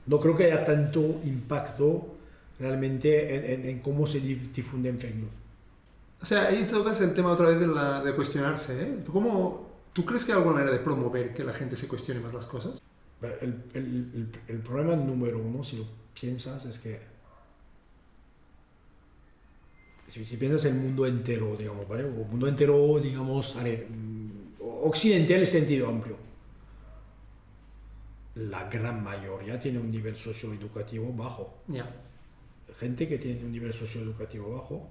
No creo que haya tanto impacto realmente en cómo se difunden fake news. O sea, ahí tocas el tema otra vez de cuestionarse, ¿eh? ¿Tú crees que hay alguna manera de promover que la gente se cuestione más las cosas? El problema número uno, si lo piensas, es que si piensas el mundo entero, digamos, ¿vale? O mundo entero, digamos, occidental en sentido amplio, la gran mayoría tiene un nivel socioeducativo bajo. Gente que tiene un nivel socioeducativo bajo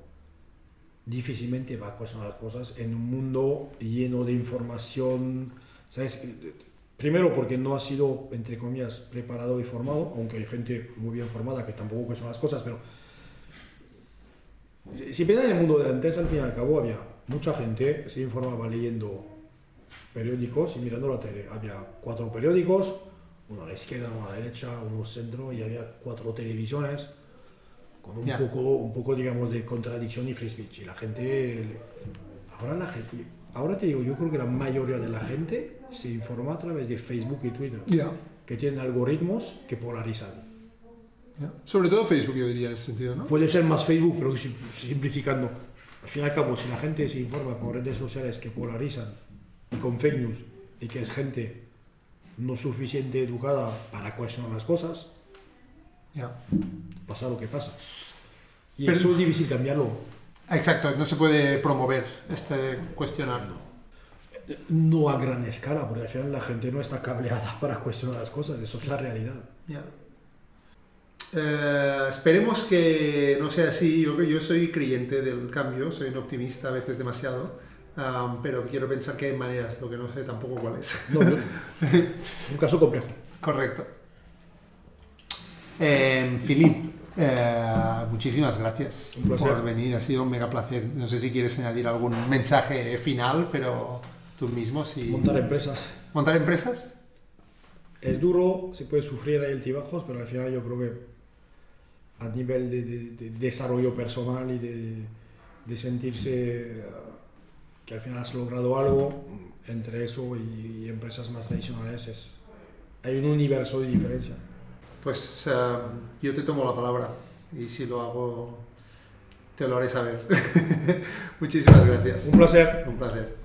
difícilmente va a cuestionar las cosas en un mundo lleno de información, ¿sabes? Primero porque no ha sido, entre comillas, preparado y formado, aunque hay gente muy bien formada que tampoco cuestiona las cosas, pero si piensas en el mundo de antes, al fin y al cabo había mucha gente, se informaba leyendo periódicos y mirando la tele. Había 4 periódicos, uno a la izquierda, uno a la derecha, uno al centro, y había 4 televisiones con un poco, digamos, de contradicción y free speech. Y la gente, ahora te digo, yo creo que la mayoría de la gente se informa a través de Facebook y Twitter, que tienen algoritmos que polarizan. Sobre todo Facebook, yo diría, en ese sentido, ¿no? Puede ser más Facebook, pero simplificando. Al fin y al cabo, si la gente se informa con redes sociales que polarizan y con fake news, y que es gente no suficiente educada para cuestionar las cosas, pasa lo que pasa. Y pero eso es difícil cambiarlo. Exacto, no se puede promover cuestionarlo. No a gran escala, porque al final la gente no está cableada para cuestionar las cosas, eso es la realidad. Esperemos que no sea así. Yo soy creyente del cambio, soy un optimista, a veces demasiado, pero quiero pensar que hay maneras, lo que no sé tampoco cuál es. No, un caso complejo. Correcto. Philippe, muchísimas gracias por venir, ha sido un mega placer. No sé si quieres añadir algún mensaje final, pero tú mismo si... Montar empresas. ¿Montar empresas? Es duro, se puede sufrir ahí altibajos, pero al final yo creo que a nivel de desarrollo personal y de sentirse que al final has logrado algo, entre eso y empresas más tradicionales hay un universo de diferencia. Pues yo te tomo la palabra y si lo hago te lo haré saber. Muchísimas gracias. Un placer. Un placer.